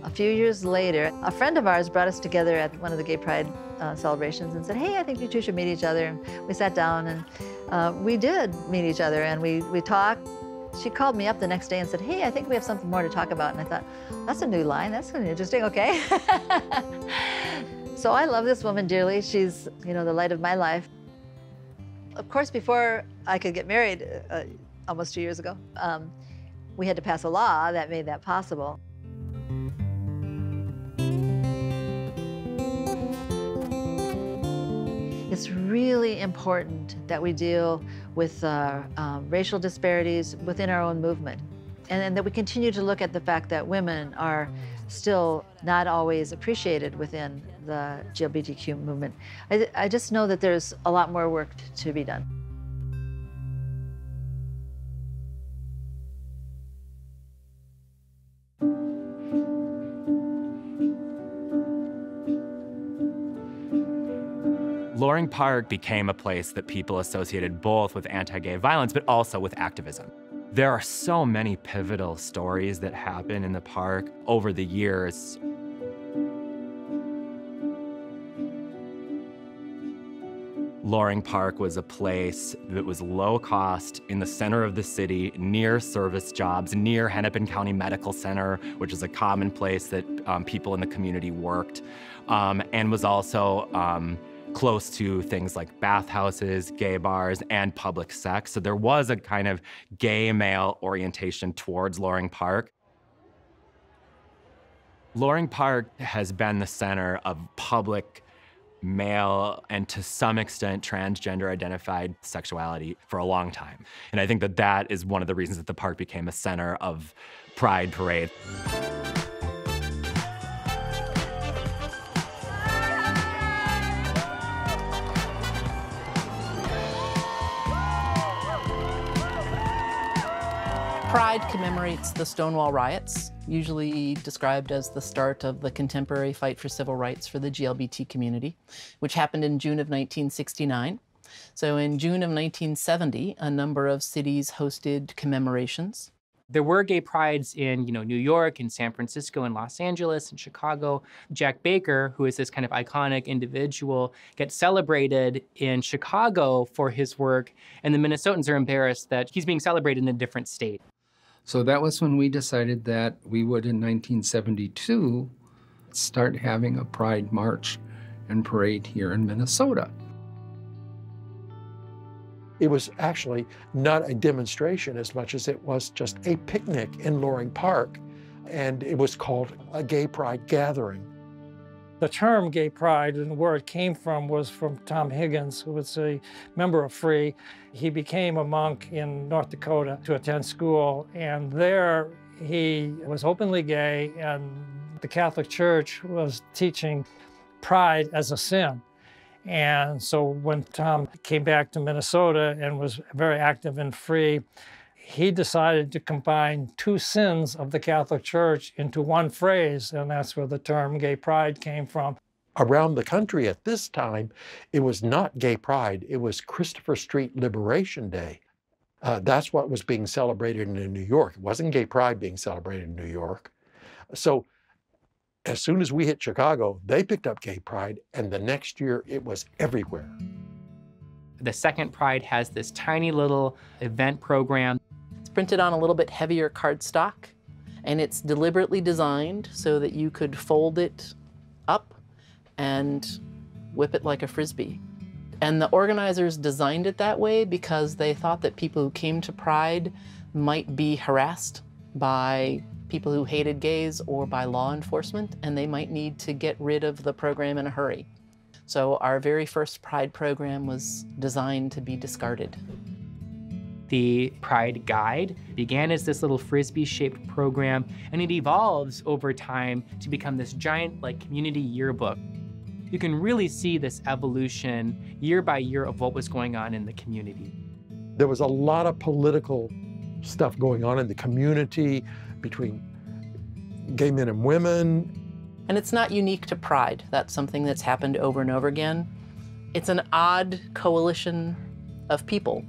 A few years later, a friend of ours brought us together at one of the Gay Pride celebrations and said, hey, I think you two should meet each other. And we sat down and we did meet each other, and we talked. She called me up the next day and said, hey, I think we have something more to talk about. And I thought, that's a new line, that's interesting, okay. So I love this woman dearly. She's, you know, the light of my life. Of course, before I could get married, almost 2 years ago, we had to pass a law that made that possible. It's really important that we deal with racial disparities within our own movement, and that we continue to look at the fact that women are still not always appreciated within the LGBTQ movement. I just know that there's a lot more work to be done. Loring Park became a place that people associated both with anti-gay violence, but also with activism. There are so many pivotal stories that happen in the park over the years. Loring Park was a place that was low cost, in the center of the city, near service jobs, near Hennepin County Medical Center, which is a common place that people in the community worked, and was also close to things like bathhouses, gay bars, and public sex. So there was a kind of gay male orientation towards Loring Park. Loring Park has been the center of public male and to some extent transgender identified sexuality for a long time. And I think that that is one of the reasons that the park became a center of pride parade. Pride commemorates the Stonewall riots, usually described as the start of the contemporary fight for civil rights for the GLBT community, which happened in June of 1969. So in June of 1970, a number of cities hosted commemorations. There were gay prides in, New York and San Francisco and Los Angeles and Chicago. Jack Baker, who is this kind of iconic individual, gets celebrated in Chicago for his work, and the Minnesotans are embarrassed that he's being celebrated in a different state. So that was when we decided that we would, in 1972, start having a Pride March and parade here in Minnesota. It was actually not a demonstration as much as it was just a picnic in Loring Park, and it was called a gay pride gathering. The term gay pride and where it came from was from Tom Higgins, who was a member of Free. He became a monk in North Dakota to attend school, and there he was openly gay, and the Catholic Church was teaching pride as a sin. And so when Tom came back to Minnesota and was very active in Free, he decided to combine two sins of the Catholic Church into one phrase, and that's where the term gay pride came from. Around the country at this time, it was not gay pride, it was Christopher Street Liberation Day. That's what was being celebrated in New York. It wasn't gay pride being celebrated in New York. So as soon as we hit Chicago, they picked up gay pride, and the next year it was everywhere. The second Pride has this tiny little event program. It's printed on a little bit heavier cardstock, and it's deliberately designed so that you could fold it up and whip it like a Frisbee. And the organizers designed it that way because they thought that people who came to Pride might be harassed by people who hated gays or by law enforcement, and they might need to get rid of the program in a hurry. So our very first Pride program was designed to be discarded. The Pride Guide began as this little frisbee-shaped program, and it evolves over time to become this giant community yearbook. You can really see this evolution year by year of what was going on in the community. There was a lot of political stuff going on in the community between gay men and women. And it's not unique to Pride. That's something that's happened over and over again. It's an odd coalition of people.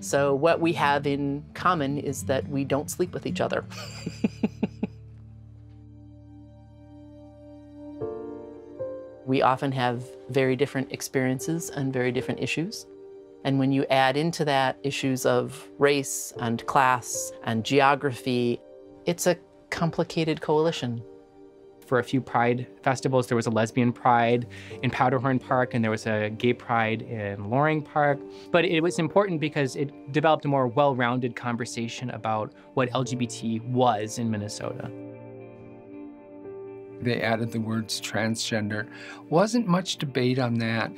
So what we have in common is that we don't sleep with each other. We often have very different experiences and very different issues. And when you add into that issues of race and class and geography, it's a complicated coalition. For a few Pride festivals, there was a lesbian Pride in Powderhorn Park, and there was a gay Pride in Loring Park. But it was important because it developed a more well-rounded conversation about what LGBT was in Minnesota. They added the words transgender. Wasn't much debate on that.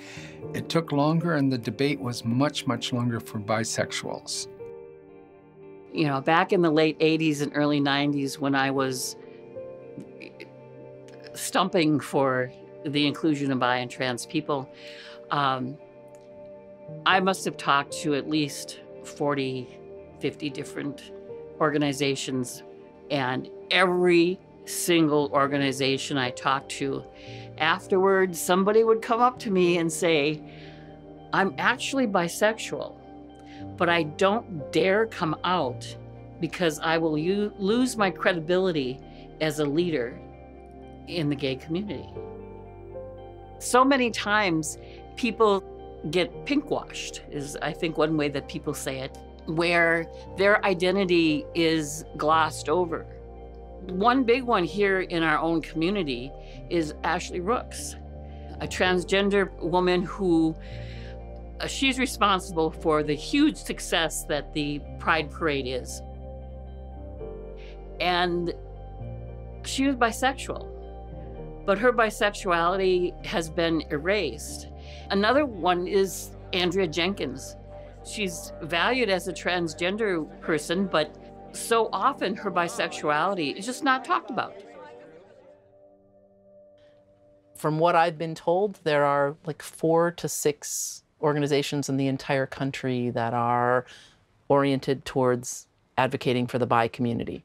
It took longer, and the debate was much, much longer for bisexuals. You know, back in the late 80s and early 90s, when I was stumping for the inclusion of bi and trans people, I must have talked to at least 40, 50 different organizations, and every single organization I talked to, afterwards, somebody would come up to me and say, I'm actually bisexual, but I don't dare come out because I will lose my credibility as a leader in the gay community. So many times people get pinkwashed, is I think one way that people say it, where their identity is glossed over. One big one here in our own community is Ashley Rooks, a transgender woman who she's responsible for the huge success that the Pride Parade is. And she was bisexual, but her bisexuality has been erased. Another one is Andrea Jenkins. She's valued as a transgender person, but so often her bisexuality is just not talked about. From what I've been told, there are like 4 to 6 organizations in the entire country that are oriented towards advocating for the bi community.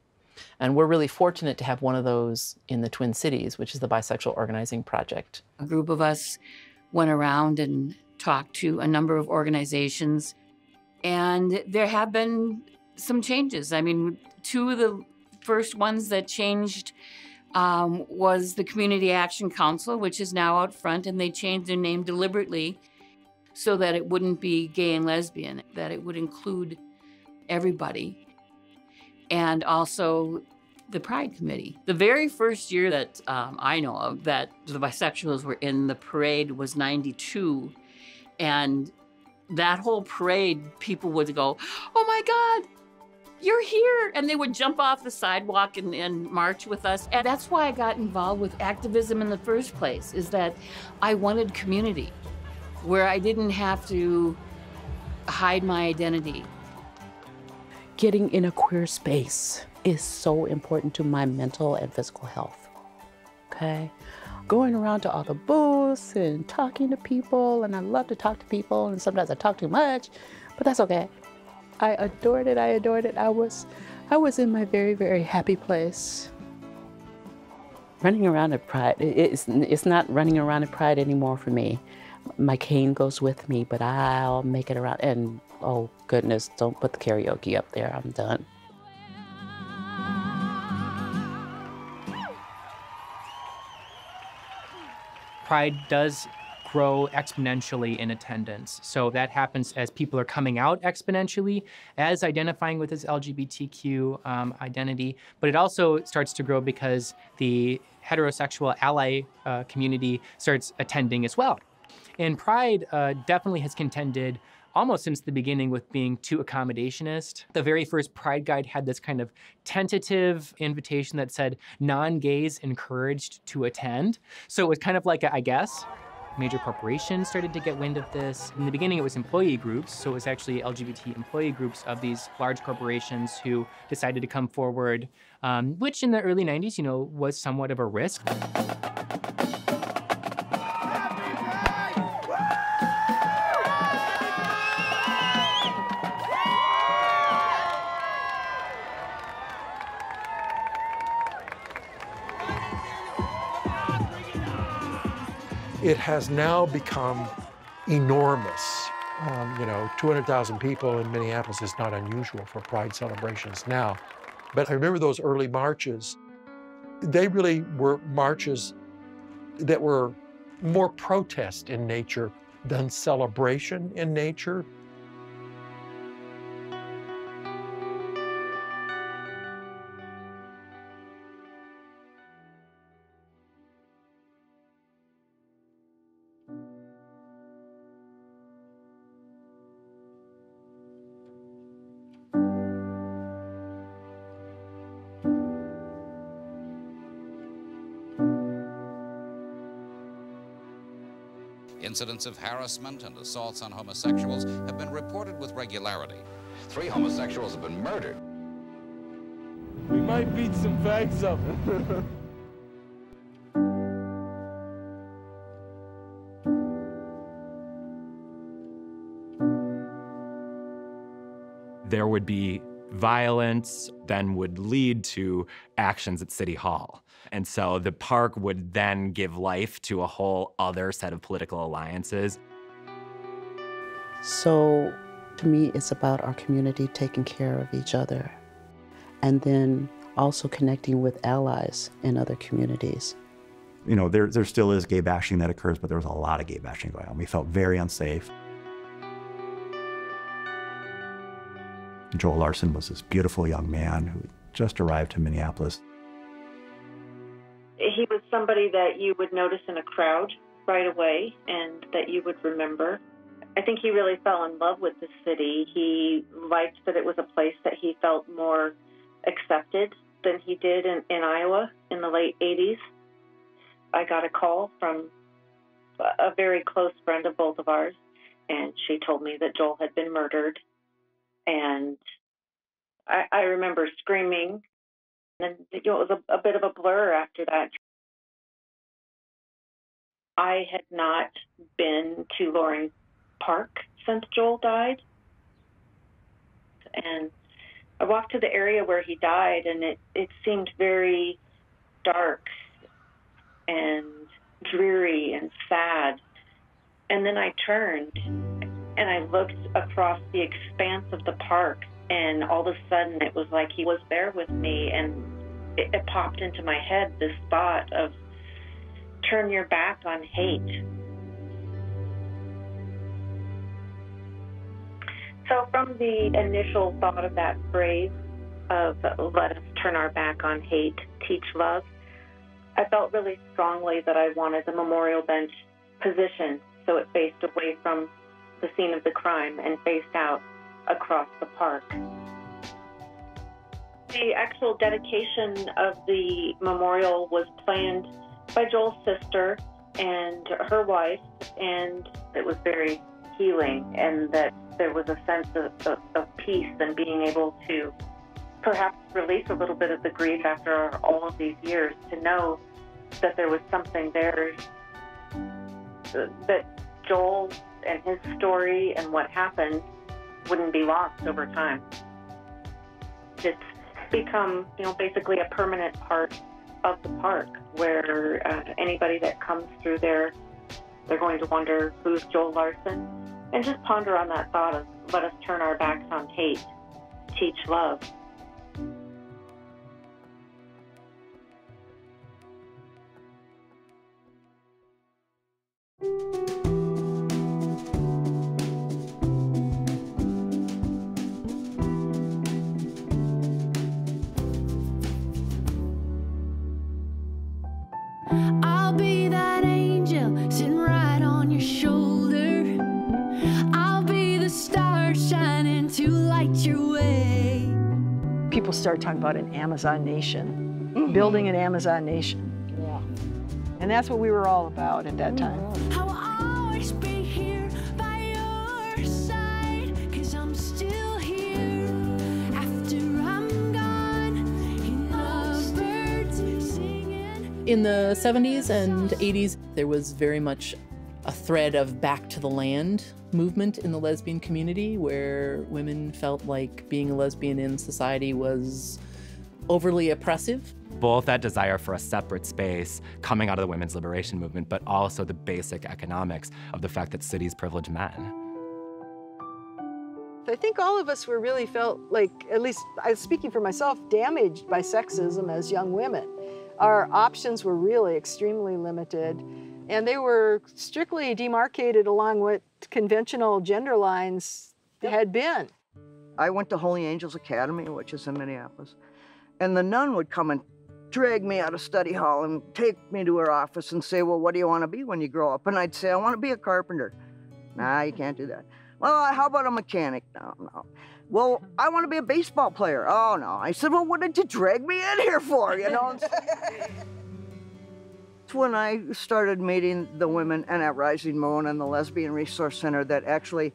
And we're really fortunate to have one of those in the Twin Cities, which is the Bisexual Organizing Project. A group of us went around and talked to a number of organizations, and there have been some changes. I mean, 2 of the first ones that changed was the Community Action Council, which is now out front, and they changed their name deliberately so that it wouldn't be gay and lesbian, that it would include everybody. And also the Pride Committee. The very first year that I know of that the bisexuals were in the parade was '92. And that whole parade, people would go, oh my God, you're here. And they would jump off the sidewalk and march with us. And that's why I got involved with activism in the first place, is that I wanted community where I didn't have to hide my identity. Getting in a queer space is so important to my mental and physical health, okay? Going around to all the booths and talking to people, and I love to talk to people, and sometimes I talk too much, but that's okay. I adored it, I adored it. I was in my very, very happy place. Running around at Pride, it's not running around at Pride anymore for me. My cane goes with me, but I'll make it around, and oh goodness, don't put the karaoke up there, I'm done. Pride does grow exponentially in attendance. So that happens as people are coming out exponentially, as identifying with this LGBTQ identity, but it also starts to grow because the heterosexual ally community starts attending as well. And Pride definitely has contended almost since the beginning with being too accommodationist. The very first Pride Guide had this kind of tentative invitation that said non-gays encouraged to attend. So it was kind of like a, I guess. Major corporations started to get wind of this. In the beginning, it was employee groups, so it was actually LGBT employee groups of these large corporations who decided to come forward, which in the early 90s, was somewhat of a risk. It has now become enormous. 200,000 people in Minneapolis is not unusual for Pride celebrations now. But I remember those early marches. They really were marches that were more protest in nature than celebration in nature. Incidents of harassment and assaults on homosexuals have been reported with regularity. 3 homosexuals have been murdered. We might beat some fags up. There would be violence, then would lead to actions at City Hall. And so the park would then give life to a whole other set of political alliances. So to me, it's about our community taking care of each other and then also connecting with allies in other communities. There still is gay bashing that occurs, but there was a lot of gay bashing going on. We felt very unsafe. Joel Larson was this beautiful young man who just arrived to Minneapolis. He was somebody that you would notice in a crowd right away and that you would remember. I think he really fell in love with the city. He liked that it was a place that he felt more accepted than he did in Iowa in the late 80s. I got a call from a very close friend of both of ours, and she told me that Joel had been murdered. And I remember screaming, and it was a bit of a blur after that. I had not been to Loring Park since Joel died. And I walked to the area where he died, and it seemed very dark and dreary and sad. And then I turned, and I looked across the expanse of the park, and all of a sudden it was like he was there with me, and it popped into my head, this thought of turn your back on hate. So from the initial thought of that phrase of let us turn our back on hate, teach love, I felt really strongly that I wanted the memorial bench positioned so it faced away from the scene of the crime and faced out across the park. The actual dedication of the memorial was planned by Joel's sister and her wife, and it was very healing, and that there was a sense of peace and being able to perhaps release a little bit of the grief after all of these years, to know that there was something there, that Joel and his story and what happened wouldn't be lost over time. It's become, basically a permanent part of the park, where anybody that comes through there, they're going to wonder, who's Joel Larson? And just ponder on that thought of, let us turn our backs on hate, teach love. I'll be that angel sitting right on your shoulder. I'll be the star shining to light your way. People start talking about an Amazon nation, building an Amazon nation. And that's what we were all about at that time. I'll always be here by your side, 'cause I'm still here after I'm gone. In the birds singing. In the 70s and 80s, there was very much a thread of back to the land movement in the lesbian community, where women felt like being a lesbian in society was overly oppressive. Both that desire for a separate space coming out of the women's liberation movement, but also the basic economics of the fact that cities privilege men. I think all of us really felt like, at least I was speaking for myself, damaged by sexism as young women. Our options were really extremely limited, and they were strictly demarcated along what conventional gender lines had been. I went to Holy Angels Academy, which is in Minneapolis, and the nun would come and drag me out of study hall and take me to her office and say, well, what do you want to be when you grow up? And I'd say, I want to be a carpenter. Nah, you can't do that. Well, how about a mechanic? No. Well, I want to be a baseball player. Oh, no. I said, well, what did you drag me in here for, you know? It's when I started meeting the women and at Rising Moon and the Lesbian Resource Center that actually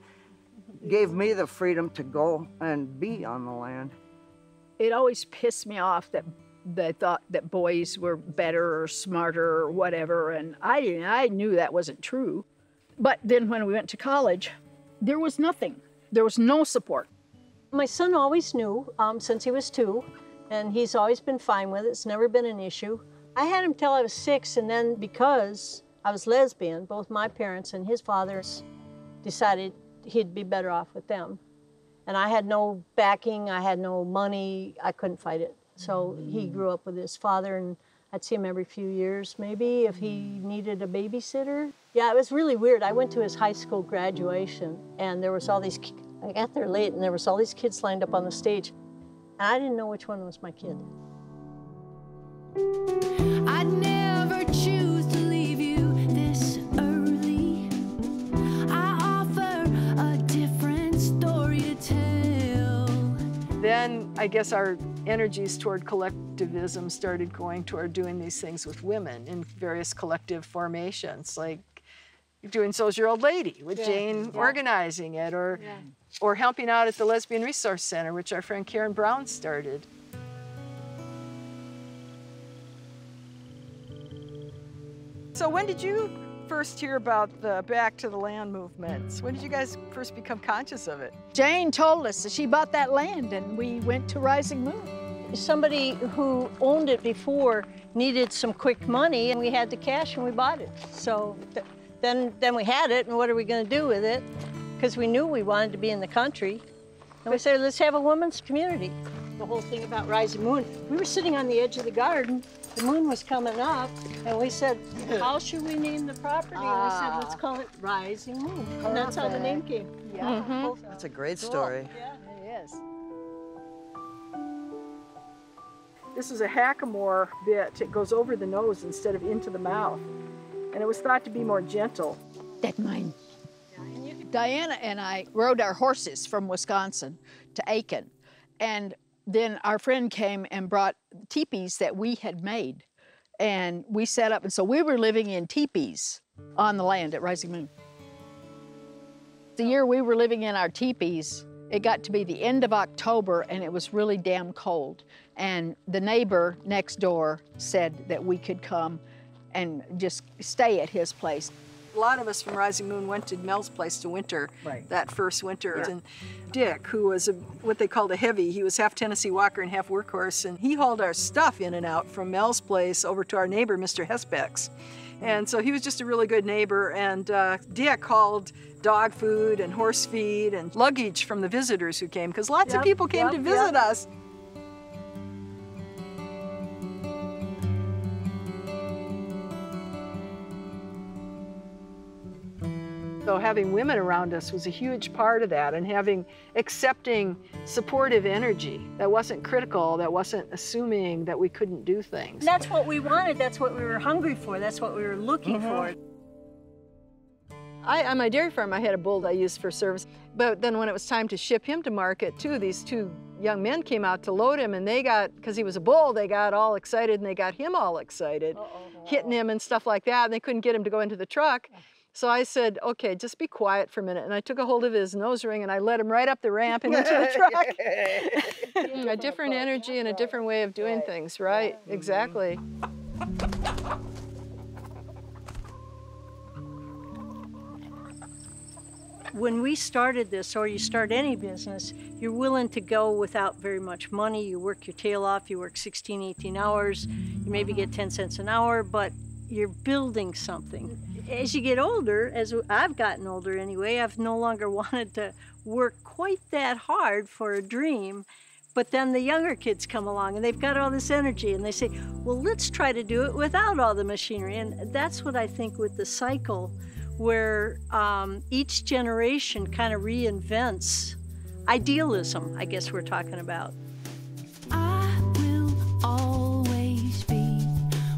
gave me the freedom to go and be on the land. It always pissed me off that they thought that boys were better or smarter or whatever, and I knew that wasn't true. But then when we went to college, there was nothing. There was no support. My son always knew since he was 2, and he's always been fine with it. It's never been an issue. I had him till I was 6, and then because I was lesbian, both my parents and his fathers decided he'd be better off with them. And I had no backing, I had no money, I couldn't fight it. So he grew up with his father, and I'd see him every few years, maybe, if he needed a babysitter. Yeah, it was really weird. I went to his high school graduation, and there was all these, I got there late, and there was all these kids lined up on the stage, and I didn't know which one was my kid. I'd never choose to leave you this early. I offer a different story to tell. Then I guess our energies toward collectivism started going toward doing these things with women in various collective formations, like doing So's Your Old Lady with Jane organizing it, or helping out at the Lesbian Resource Center, which our friend Karen Brown started. So when did you first hear about the Back to the Land movements? When did you guys first become conscious of it? Jane told us that she bought that land, and we went to Rising Moon. Somebody who owned it before needed some quick money, and we had the cash, and we bought it. So then we had it, and what are we going to do with it? Because we knew we wanted to be in the country. And we said, let's have a women's community. The whole thing about Rising Moon, we were sitting on the edge of the garden, the moon was coming up, and we said, how should we name the property? And we said, let's call it Rising Moon. And that's how the name came. Yeah. That's a great story. Yeah, it is. This is a hackamore bit. It goes over the nose instead of into the mouth. And it was thought to be more gentle. That's mine. Diana and I rode our horses from Wisconsin to Aiken. And then our friend came and brought teepees that we had made. And we set up, and so we were living in teepees on the land at Rising Moon. The year we were living in our teepees, it got to be the end of October, and it was really damn cold. And the neighbor next door said that we could come and just stay at his place. A lot of us from Rising Moon went to Mel's place to winter that first winter. Yeah. And Dick, who was what they called a heavy, he was half Tennessee Walker and half workhorse, and he hauled our stuff in and out from Mel's place over to our neighbor, Mr. Hesbeck's. And so he was just a really good neighbor, and Dick hauled dog food and horse feed and luggage from the visitors who came, because lots of people came to visit us. So having women around us was a huge part of that, and having accepting, supportive energy that wasn't critical, that wasn't assuming that we couldn't do things. That's what we wanted, that's what we were hungry for, that's what we were looking for. On my dairy farm, I had a bull I used for service, but then when it was time to ship him to market too, these two young men came out to load him, and they got, because he was a bull, they got all excited, and they got him all excited, hitting him and stuff like that, and they couldn't get him to go into the truck. So I said, okay, just be quiet for a minute. And I took a hold of his nose ring and I led him right up the ramp and into the truck. A different energy and a different way of doing things, right? Yeah. Exactly. When we started this, or you start any business, you're willing to go without very much money. You work your tail off, you work 16, 18 hours, you maybe get 10 cents an hour, but you're building something. As you get older, as I've gotten older anyway, I've no longer wanted to work quite that hard for a dream. But then the younger kids come along and they've got all this energy and they say, well, let's try to do it without all the machinery. And that's what I think with the cycle, where each generation kind of reinvents idealism, I guess we're talking about. I will always be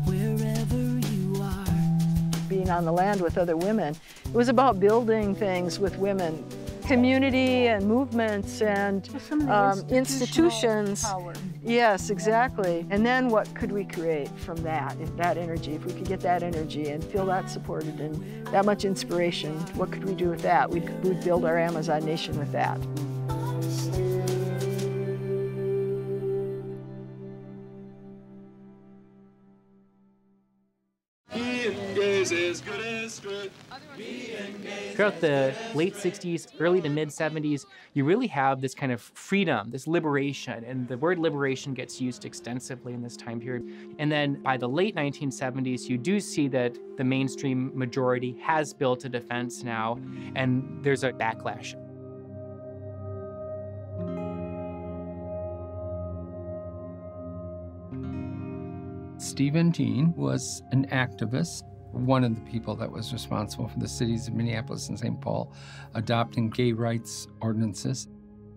wherever you are. Being on the land with other women, it was about building things with women. Community and movements and institutions. Power. Yes, exactly. And then what could we create from that, that energy? If we could get that energy and feel that supported and that much inspiration, what could we do with that? We'd build our Amazon nation with that. Throughout the late 60s, early to mid 70s, you really have this kind of freedom, this liberation, and the word liberation gets used extensively in this time period. And then by the late 1970s, you do see that the mainstream majority has built a defense now, and there's a backlash. Stephen Dean was an activist, one of the people that was responsible for the cities of Minneapolis and St. Paul adopting gay rights ordinances.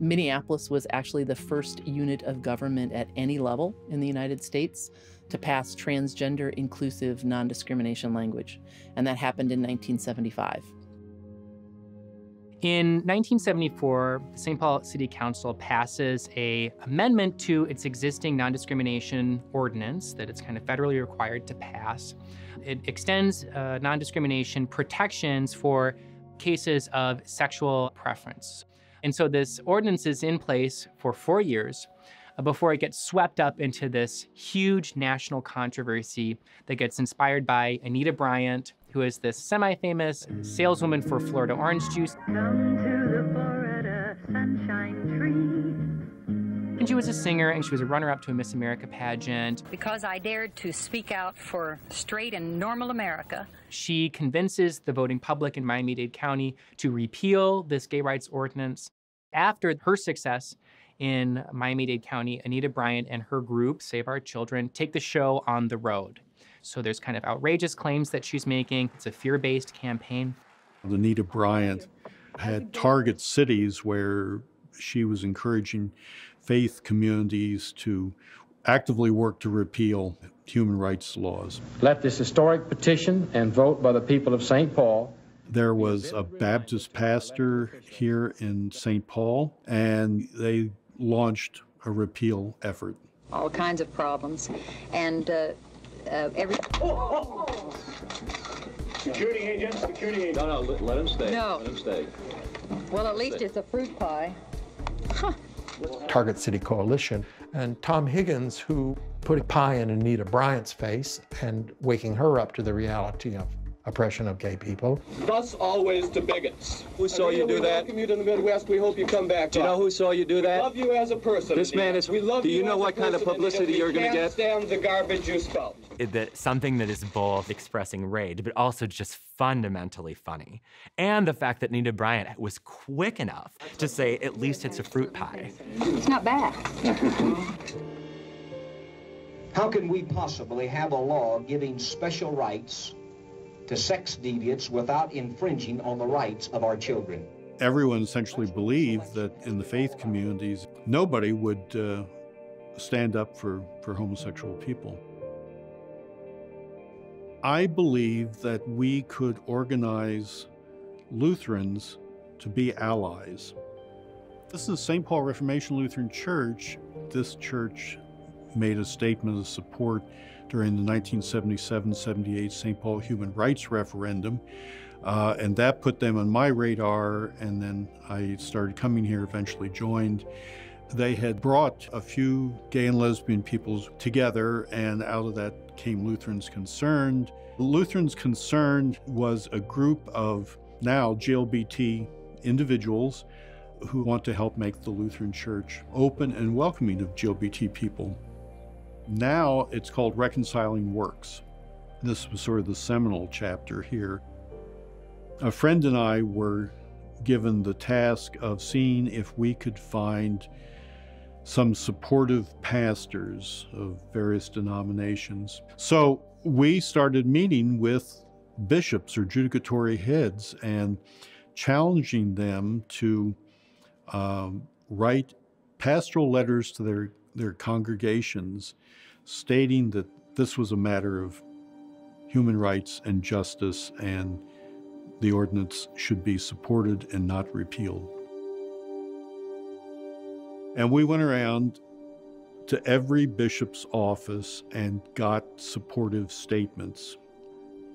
Minneapolis was actually the first unit of government at any level in the United States to pass transgender inclusive non-discrimination language, and that happened in 1975. In 1974, the St. Paul City Council passes an amendment to its existing non-discrimination ordinance that it's kind of federally required to pass. It extends non-discrimination protections for cases of sexual preference. And so this ordinance is in place for 4 years before it gets swept up into this huge national controversy that gets inspired by Anita Bryant, who is this semi-famous saleswoman for Florida orange juice. Come to the Florida sunshine tree. And she was a singer, and she was a runner-up to a Miss America pageant. Because I dared to speak out for straight and normal America. She convinces the voting public in Miami-Dade County to repeal this gay rights ordinance. After her success in Miami-Dade County, Anita Bryant and her group, Save Our Children, take the show on the road. So there's kind of outrageous claims that she's making. It's a fear-based campaign. Anita Bryant had target cities where she was encouraging faith communities to actively work to repeal human rights laws. Let this historic petition and vote by the people of St. Paul. There was a Baptist pastor here in St. Paul, and they launched a repeal effort. All kinds of problems. And Security agent, security agent. No, let him stay. No. Let him stay. Well, at least it's a fruit pie. Huh. Target City Coalition, and Tom Higgins, who put a pie in Anita Bryant's face and waking her up to the reality of oppression of gay people. Thus always to bigots. Who saw you do that? We welcome you to the Midwest. We hope you come back. Do you know who saw you do that? We love you as a person. This man is. We love you. Do you know what kind of publicity you're going to get? Stand the garbage you spout. Something that is both expressing rage, but also just fundamentally funny. And the fact that Anita Bryant was quick enough to say, at least it's a fruit pie. It's not bad. How can we possibly have a law giving special rights to sex deviants without infringing on the rights of our children? Everyone essentially believed that in the faith communities, nobody would stand up for homosexual people. I believe that we could organize Lutherans to be allies This is St. Paul Reformation Lutheran Church. This church made a statement of support during the 1977-78 St. Paul Human Rights Referendum, and that put them on my radar, and then I started coming here, eventually joined. They had brought a few gay and lesbian peoples together, and out of that came Lutherans Concerned. Lutherans Concerned was a group of now GLBT individuals who want to help make the Lutheran Church open and welcoming of GLBT people. Now it's called Reconciling Works. This was sort of the seminal chapter here. A friend and I were given the task of seeing if we could find some supportive pastors of various denominations. So we started meeting with bishops or judicatory heads and challenging them to write pastoral letters to their congregations stating that this was a matter of human rights and justice, and the ordinance should be supported and not repealed. And we went around to every bishop's office and got supportive statements.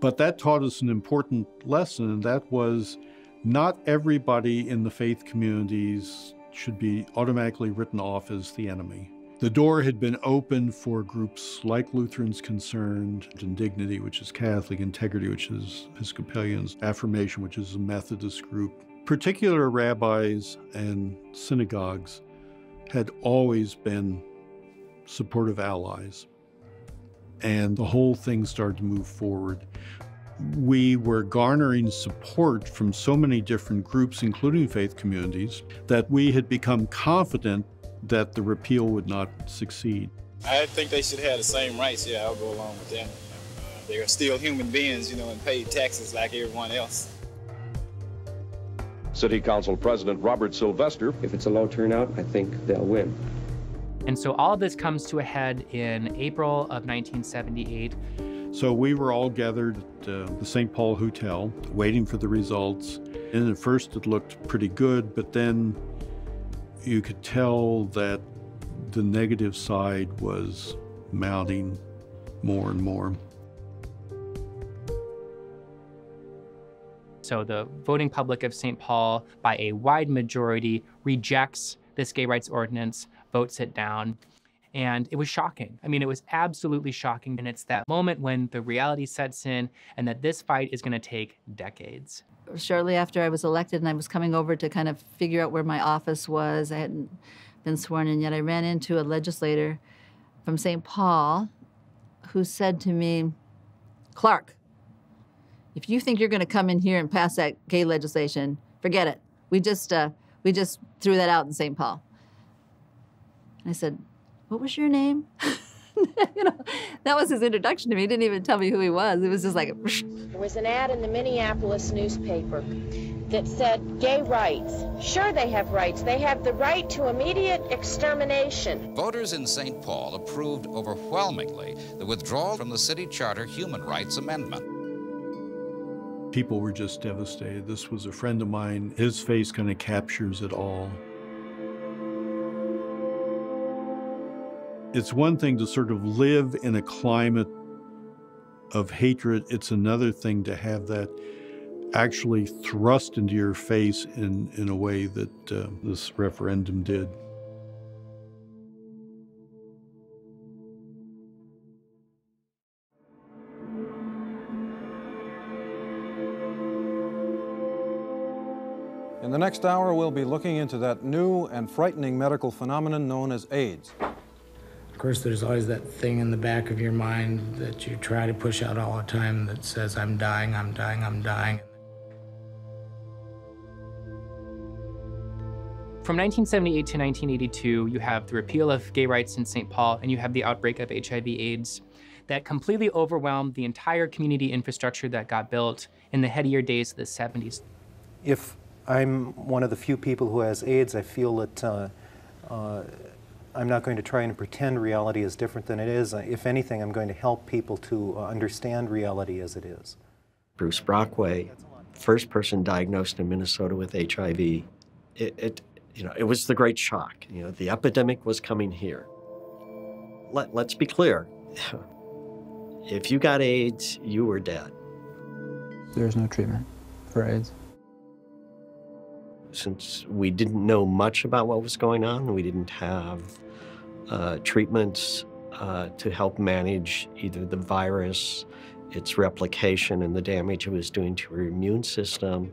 But that taught us an important lesson, and that was not everybody in the faith communities should be automatically written off as the enemy. The door had been opened for groups like Lutherans Concerned, and Dignity, which is Catholic, Integrity, which is Episcopalians, Affirmation, which is a Methodist group. Particular rabbis and synagogues had always been supportive allies, and the whole thing started to move forward. We were garnering support from so many different groups, including faith communities, that we had become confident that the repeal would not succeed. I think they should have the same rights. Yeah, I'll go along with that. They are still human beings, and pay taxes like everyone else. City Council President Robert Sylvester. If it's a low turnout, I think they'll win. And so all of this comes to a head in April of 1978. So we were all gathered at the St. Paul Hotel, waiting for the results. And at first it looked pretty good, but then you could tell that the negative side was mounting more and more. So the voting public of St. Paul, by a wide majority, rejects this gay rights ordinance, votes it down. And it was shocking. I mean, it was absolutely shocking. And it's that moment when the reality sets in and that this fight is going to take decades. Shortly after I was elected and I was coming over to kind of figure out where my office was, I hadn't been sworn in yet, I ran into a legislator from St. Paul who said to me, "Clark, if you think you're going to come in here and pass that gay legislation, forget it. We just threw that out in St. Paul." And I said, "What was your name?" That was his introduction to me. He didn't even tell me who he was. It was just like... There was an ad in the Minneapolis newspaper that said, "Gay rights. Sure, they have rights. They have the right to immediate extermination." Voters in St. Paul approved overwhelmingly the withdrawal from the city charter human rights amendment. People were just devastated. This was a friend of mine. His face kind of captures it all. It's one thing to sort of live in a climate of hatred. It's another thing to have that actually thrust into your face in a way that this referendum did. In the next hour, we'll be looking into that new and frightening medical phenomenon known as AIDS. Of course, there's always that thing in the back of your mind that you try to push out all the time that says, "I'm dying, I'm dying, I'm dying." From 1978 to 1982, you have the repeal of gay rights in St. Paul, and you have the outbreak of HIV/AIDS that completely overwhelmed the entire community infrastructure that got built in the headier days of the 70s. If I'm one of the few people who has AIDS, I feel that I'm not going to try and pretend reality is different than it is. If anything, I'm going to help people to understand reality as it is. Bruce Brockway, first person diagnosed in Minnesota with HIV. It it was the great shock. The epidemic was coming here. Let's be clear. If you got AIDS, you were dead. There's no treatment for AIDS. Since we didn't know much about what was going on, we didn't have treatments to help manage either the virus, its replication, and the damage it was doing to your immune system.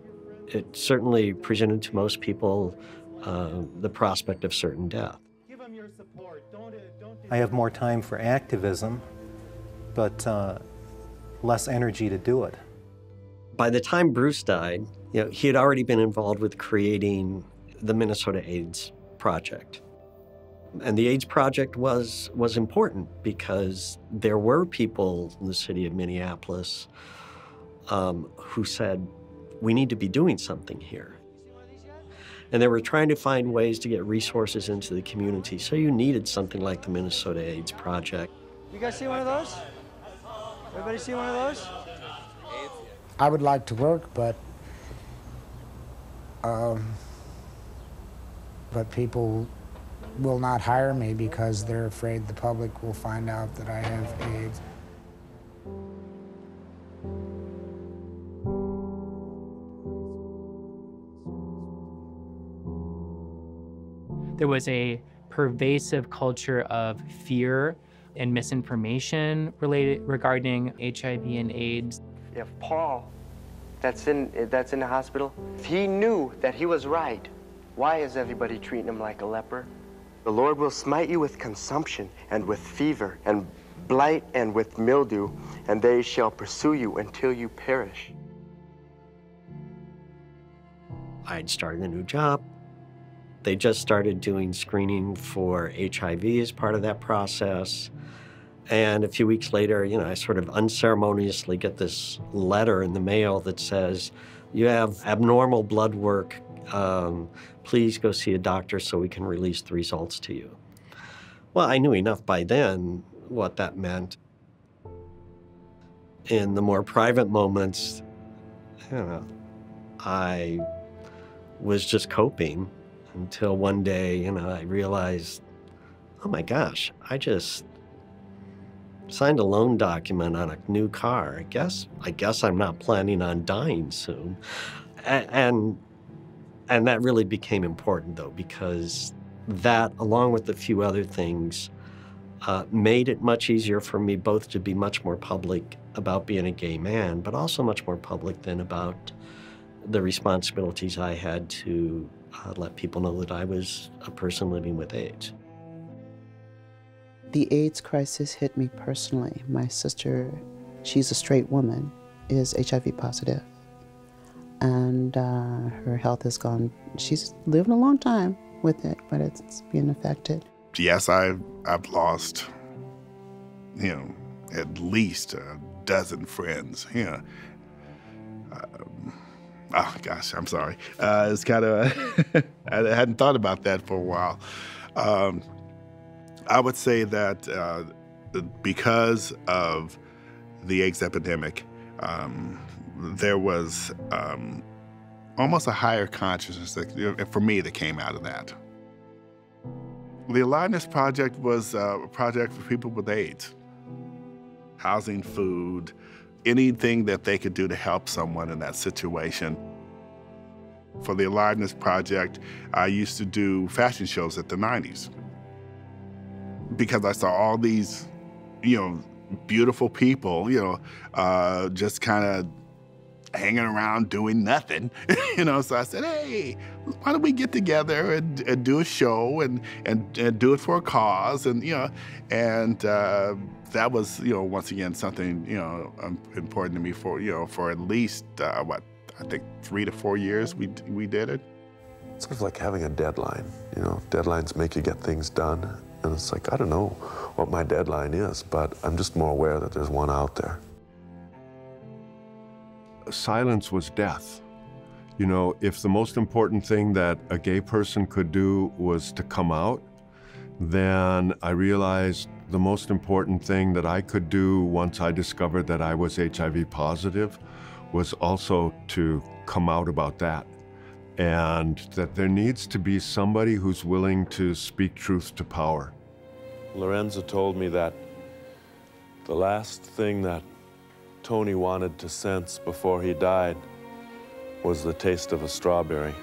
It certainly presented to most people the prospect of certain death. I have more time for activism, but less energy to do it. By the time Bruce died, he had already been involved with creating the Minnesota AIDS Project. And the AIDS Project was important because there were people in the city of Minneapolis who said, we need to be doing something here. And they were trying to find ways to get resources into the community. So you needed something like the Minnesota AIDS Project. You guys see one of those? Everybody see one of those? I would like to work, but people will not hire me because they're afraid the public will find out that I have AIDS. There was a pervasive culture of fear and misinformation regarding HIV and AIDS. If Paul, that's in the hospital, if he knew that he was right, why is everybody treating him like a leper? The Lord will smite you with consumption and with fever and blight and with mildew, and they shall pursue you until you perish. I'd started a new job. They just started doing screening for HIV as part of that process. And a few weeks later, I sort of unceremoniously get this letter in the mail that says, you have abnormal blood work. Please go see a doctor so we can release the results to you. Well, I knew enough by then what that meant. In the more private moments, I was just coping until one day, I realized, oh my gosh, I just signed a loan document on a new car. I guess I'm not planning on dying soon. And that really became important, though, because that, along with a few other things, made it much easier for me both to be much more public about being a gay man, but also much more public than about the responsibilities I had to let people know that I was a person living with AIDS. The AIDS crisis hit me personally. My sister, she's a straight woman, is HIV positive. And her health has gone, she's lived a long time with it, but it's being affected. Yes, I've lost, at least a dozen friends. Oh gosh, I'm sorry. It's kind of, I hadn't thought about that for a while. I would say that because of the AIDS epidemic, there was almost a higher consciousness for me that came out of that. The Aliveness Project was a project for people with AIDS. Housing, food, anything that they could do to help someone in that situation. For the Aliveness Project, I used to do fashion shows at the 90s. Because I saw all these, beautiful people, just kind of hanging around doing nothing, So I said, hey, why don't we get together and do a show and do it for a cause, and that was, once again something important to me for at least I think 3 to 4 years we did it. It's sort of like having a deadline. Deadlines make you get things done. And it's like, I don't know what my deadline is, but I'm just more aware that there's one out there. Silence was death. If the most important thing that a gay person could do was to come out, then I realized the most important thing that I could do once I discovered that I was HIV positive was also to come out about that. and that there needs to be somebody who's willing to speak truth to power. Lorenza told me that the last thing that Tony wanted to sense before he died was the taste of a strawberry.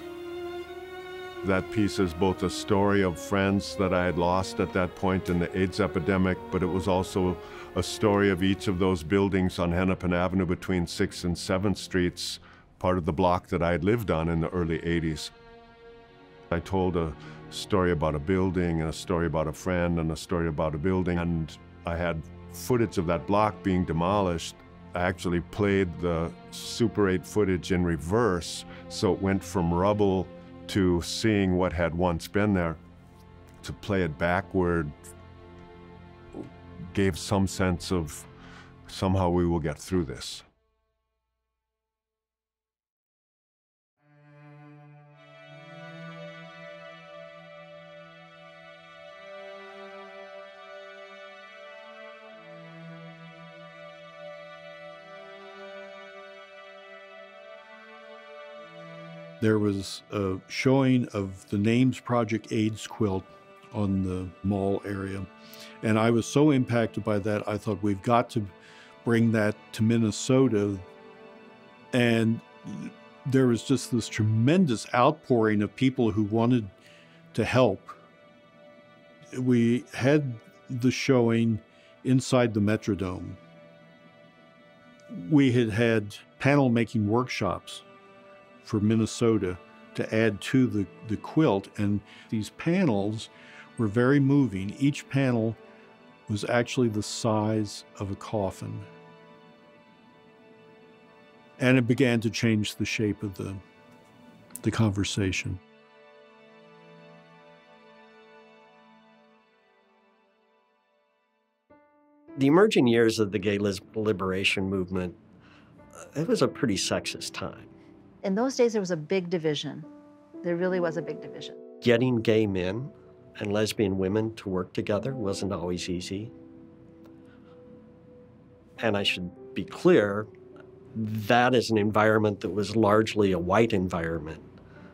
That piece is both a story of friends that I had lost at that point in the AIDS epidemic, but it was also a story of each of those buildings on Hennepin Avenue between 6th and 7th Streets, part of the block that I had lived on in the early 80s. I told a story about a building, and a story about a friend, and a story about a building, and I had footage of that block being demolished. I actually played the Super 8 footage in reverse, so it went from rubble to seeing what had once been there. To play it backward gave some sense of somehow we will get through this. There was a showing of the Names Project AIDS quilt on the mall area. And I was so impacted by that, I thought we've got to bring that to Minnesota. And there was just this tremendous outpouring of people who wanted to help. We had the showing inside the Metrodome. We had had panel making workshops for Minnesota to add to the quilt, and these panels were very moving. Each panel was actually the size of a coffin. And it began to change the shape of the conversation. The emerging years of the gay liberation movement, it was a pretty sexist time. In those days, there was a big division. There really was a big division. Getting gay men and lesbian women to work together wasn't always easy. And I should be clear, that is an environment that was largely a white environment.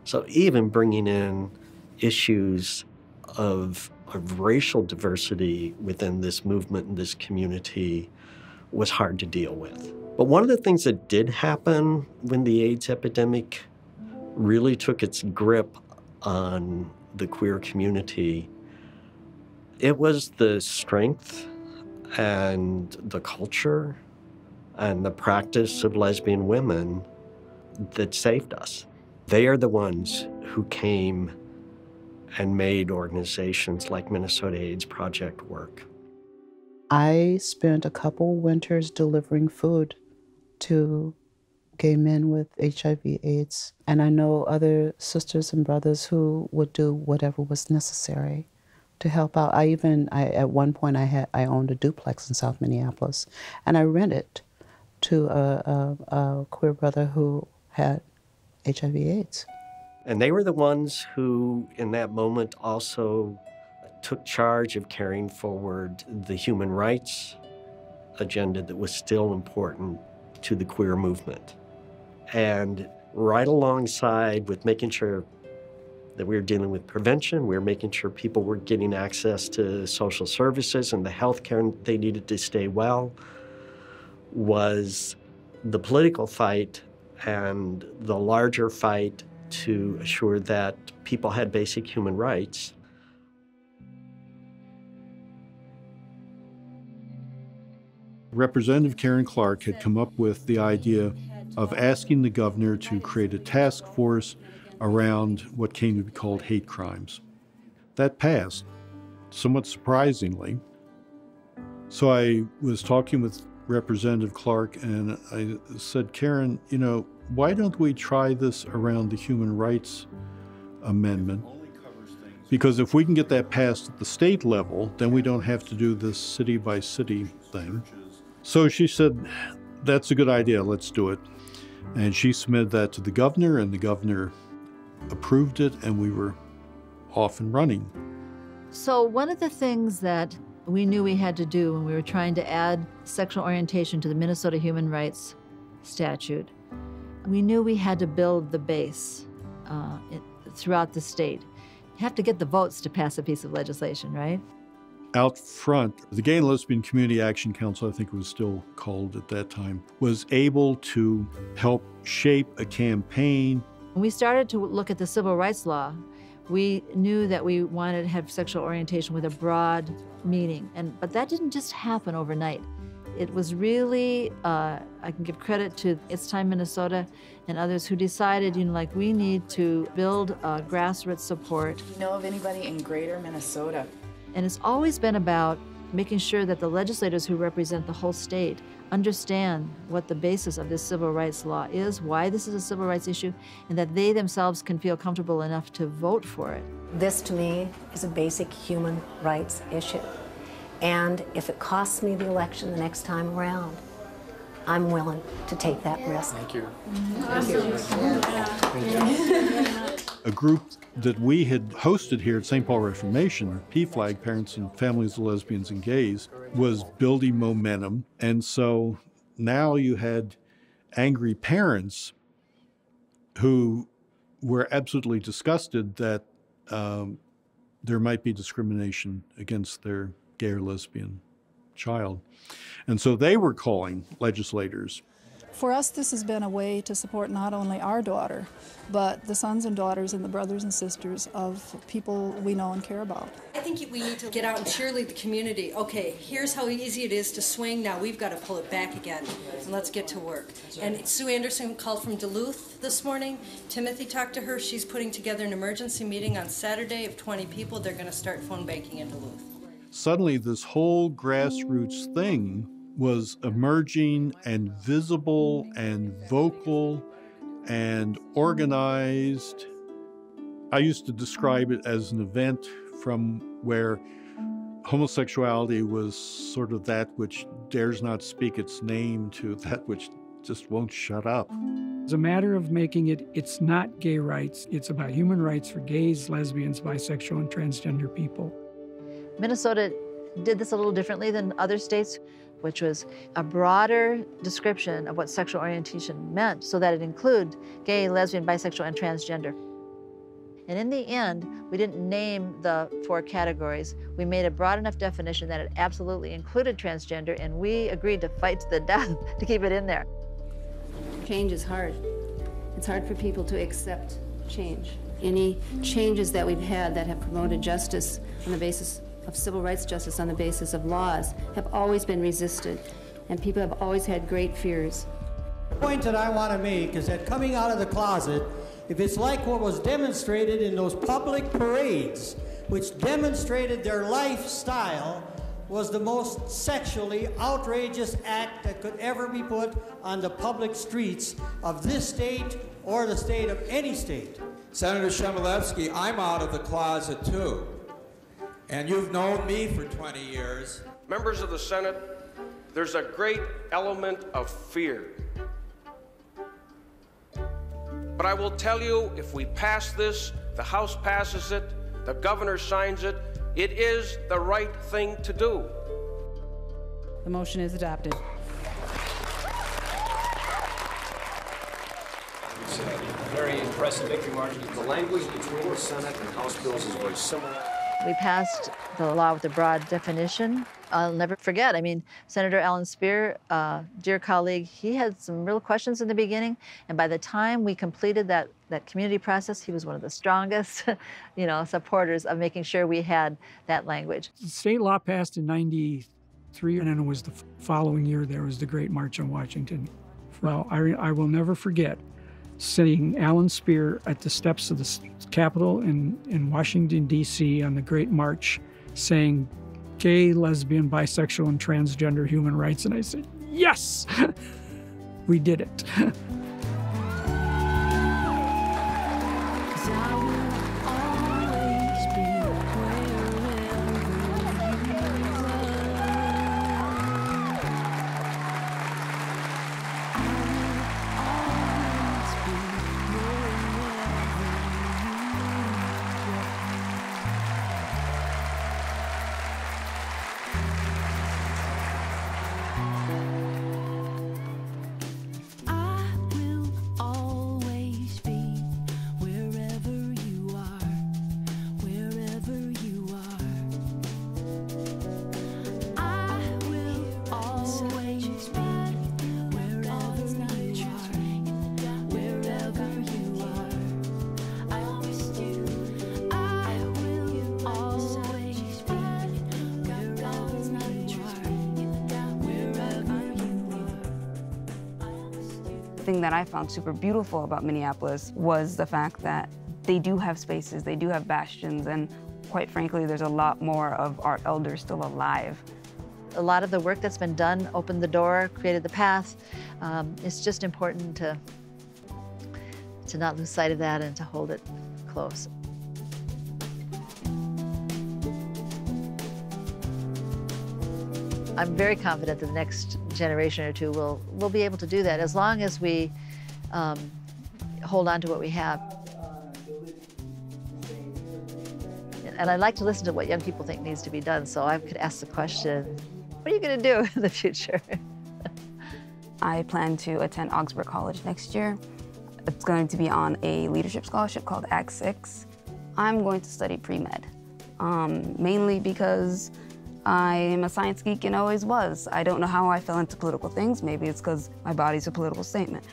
So even bringing in issues of racial diversity within this movement and this community was hard to deal with. But one of the things that did happen when the AIDS epidemic really took its grip on the queer community, it was the strength and the culture and the practice of lesbian women that saved us. They are the ones who came and made organizations like Minnesota AIDS Project work. I spent a couple winters delivering food to gay men with HIV/AIDS, and I know other sisters and brothers who would do whatever was necessary to help out. At one point I owned a duplex in South Minneapolis, and I rented to a queer brother who had HIV/AIDS. And they were the ones who, in that moment, also took charge of carrying forward the human rights agenda that was still important to the queer movement. And right alongside with making sure that we were dealing with prevention, we were making sure people were getting access to social services and the health care they needed to stay well, was the political fight and the larger fight to assure that people had basic human rights. Representative Karen Clark had come up with the idea of asking the governor to create a task force around what came to be called hate crimes. That passed, somewhat surprisingly. So I was talking with Representative Clark, and I said, Karen, why don't we try this around the human rights amendment? Because if we can get that passed at the state level, then we don't have to do this city by city thing. So she said, that's a good idea, let's do it. And she submitted that to the governor, and the governor approved it, and we were off and running. So one of the things that we knew we had to do when we were trying to add sexual orientation to the Minnesota Human Rights Statute, we knew we had to build the base throughout the state. You have to get the votes to pass a piece of legislation, right? Out front, the Gay and Lesbian Community Action Council, I think it was still called at that time, was able to help shape a campaign. When we started to look at the civil rights law, we knew that we wanted to have sexual orientation with a broad meaning, but that didn't just happen overnight. It was really, I can give credit to It's Time Minnesota and others who decided, like we need to build grassroots support. Do you know of anybody in greater Minnesota? And it's always been about making sure that the legislators who represent the whole state understand what the basis of this civil rights law is, why this is a civil rights issue, and that they themselves can feel comfortable enough to vote for it. This, to me, is a basic human rights issue. And if it costs me the election the next time around, I'm willing to take that risk. Thank you. Thank you. A group that we had hosted here at St. Paul Reformation, PFLAG, Parents and Families of Lesbians and Gays, was building momentum. And so now you had angry parents who were absolutely disgusted that there might be discrimination against their gay or lesbian child. And so they were calling legislators. For us, this has been a way to support not only our daughter, but the sons and daughters and the brothers and sisters of people we know and care about. I think we need to get out and cheerlead the community. Okay, here's how easy it is to swing. Now we've got to pull it back again, and let's get to work. And Sue Anderson called from Duluth this morning. Timothy talked to her. She's putting together an emergency meeting on Saturday of 20 people. They're going to start phone banking in Duluth. Suddenly, this whole grassroots thing was emerging and visible and vocal and organized. I used to describe it as an event from where homosexuality was sort of that which dares not speak its name to that which just won't shut up. It's a matter of making it's not gay rights, it's about human rights for gays, lesbians, bisexual, and transgender people. Minnesota did this a little differently than other states, which was a broader description of what sexual orientation meant so that it included gay, lesbian, bisexual, and transgender. And in the end, we didn't name the 4 categories. We made a broad enough definition that it absolutely included transgender, and we agreed to fight to the death to keep it in there. Change is hard. It's hard for people to accept change. Any changes that we've had that have promoted justice on the basis of civil rights justice on the basis of laws have always been resisted, and people have always had great fears. The point that I want to make is that coming out of the closet, if it's like what was demonstrated in those public parades, which demonstrated their lifestyle, was the most sexually outrageous act that could ever be put on the public streets of this state or the state of any state. Senator Chmielewski, I'm out of the closet too. And you've known me for 20 years. Members of the Senate, there's a great element of fear. But I will tell you, if we pass this, the House passes it, the governor signs it, it is the right thing to do. The motion is adopted. It's a very impressive victory margin. The language between the Senate and House bills is very similar. We passed the law with a broad definition. I'll never forget, Senator Alan Speer, dear colleague, he had some real questions in the beginning, and by the time we completed that community process, he was one of the strongest, supporters of making sure we had that language. The state law passed in '93, and then it was the following year there was the Great March on Washington. Well, I will never forget seeing Alan Speer at the steps of the Capitol in Washington, D.C. on the Great March saying, "Gay, lesbian, bisexual, and transgender human rights." And I said, yes, we did it. thing that I found super beautiful about Minneapolis was the fact that they do have spaces, they do have bastions, and quite frankly, there's a lot more of our elders still alive. A lot of the work that's been done opened the door, created the path. It's just important to not lose sight of that and to hold it close. I'm very confident that the next generation or two will be able to do that as long as we hold on to what we have. And I like to listen to what young people think needs to be done, so I could ask the question, what are you going to do in the future? I plan to attend Augsburg College next year. It's going to be on a leadership scholarship called Act 6. I'm going to study pre-med, mainly because I am a science geek and always was. I don't know how I fell into political things. Maybe it's because my body's a political statement.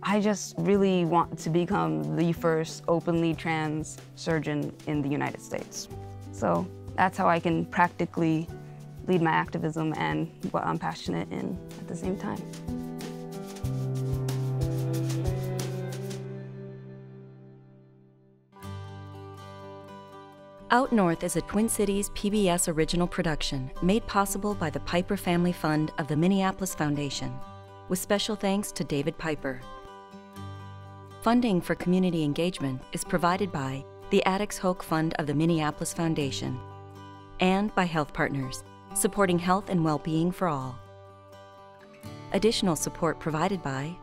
I just really want to become the first openly trans surgeon in the United States. So that's how I can practically lead my activism and what I'm passionate in at the same time. Out North is a Twin Cities PBS original production made possible by the Piper Family Fund of the Minneapolis Foundation, with special thanks to David Piper. Funding for community engagement is provided by the Addicts Hoke Fund of the Minneapolis Foundation and by Health Partners, supporting health and well-being for all. Additional support provided by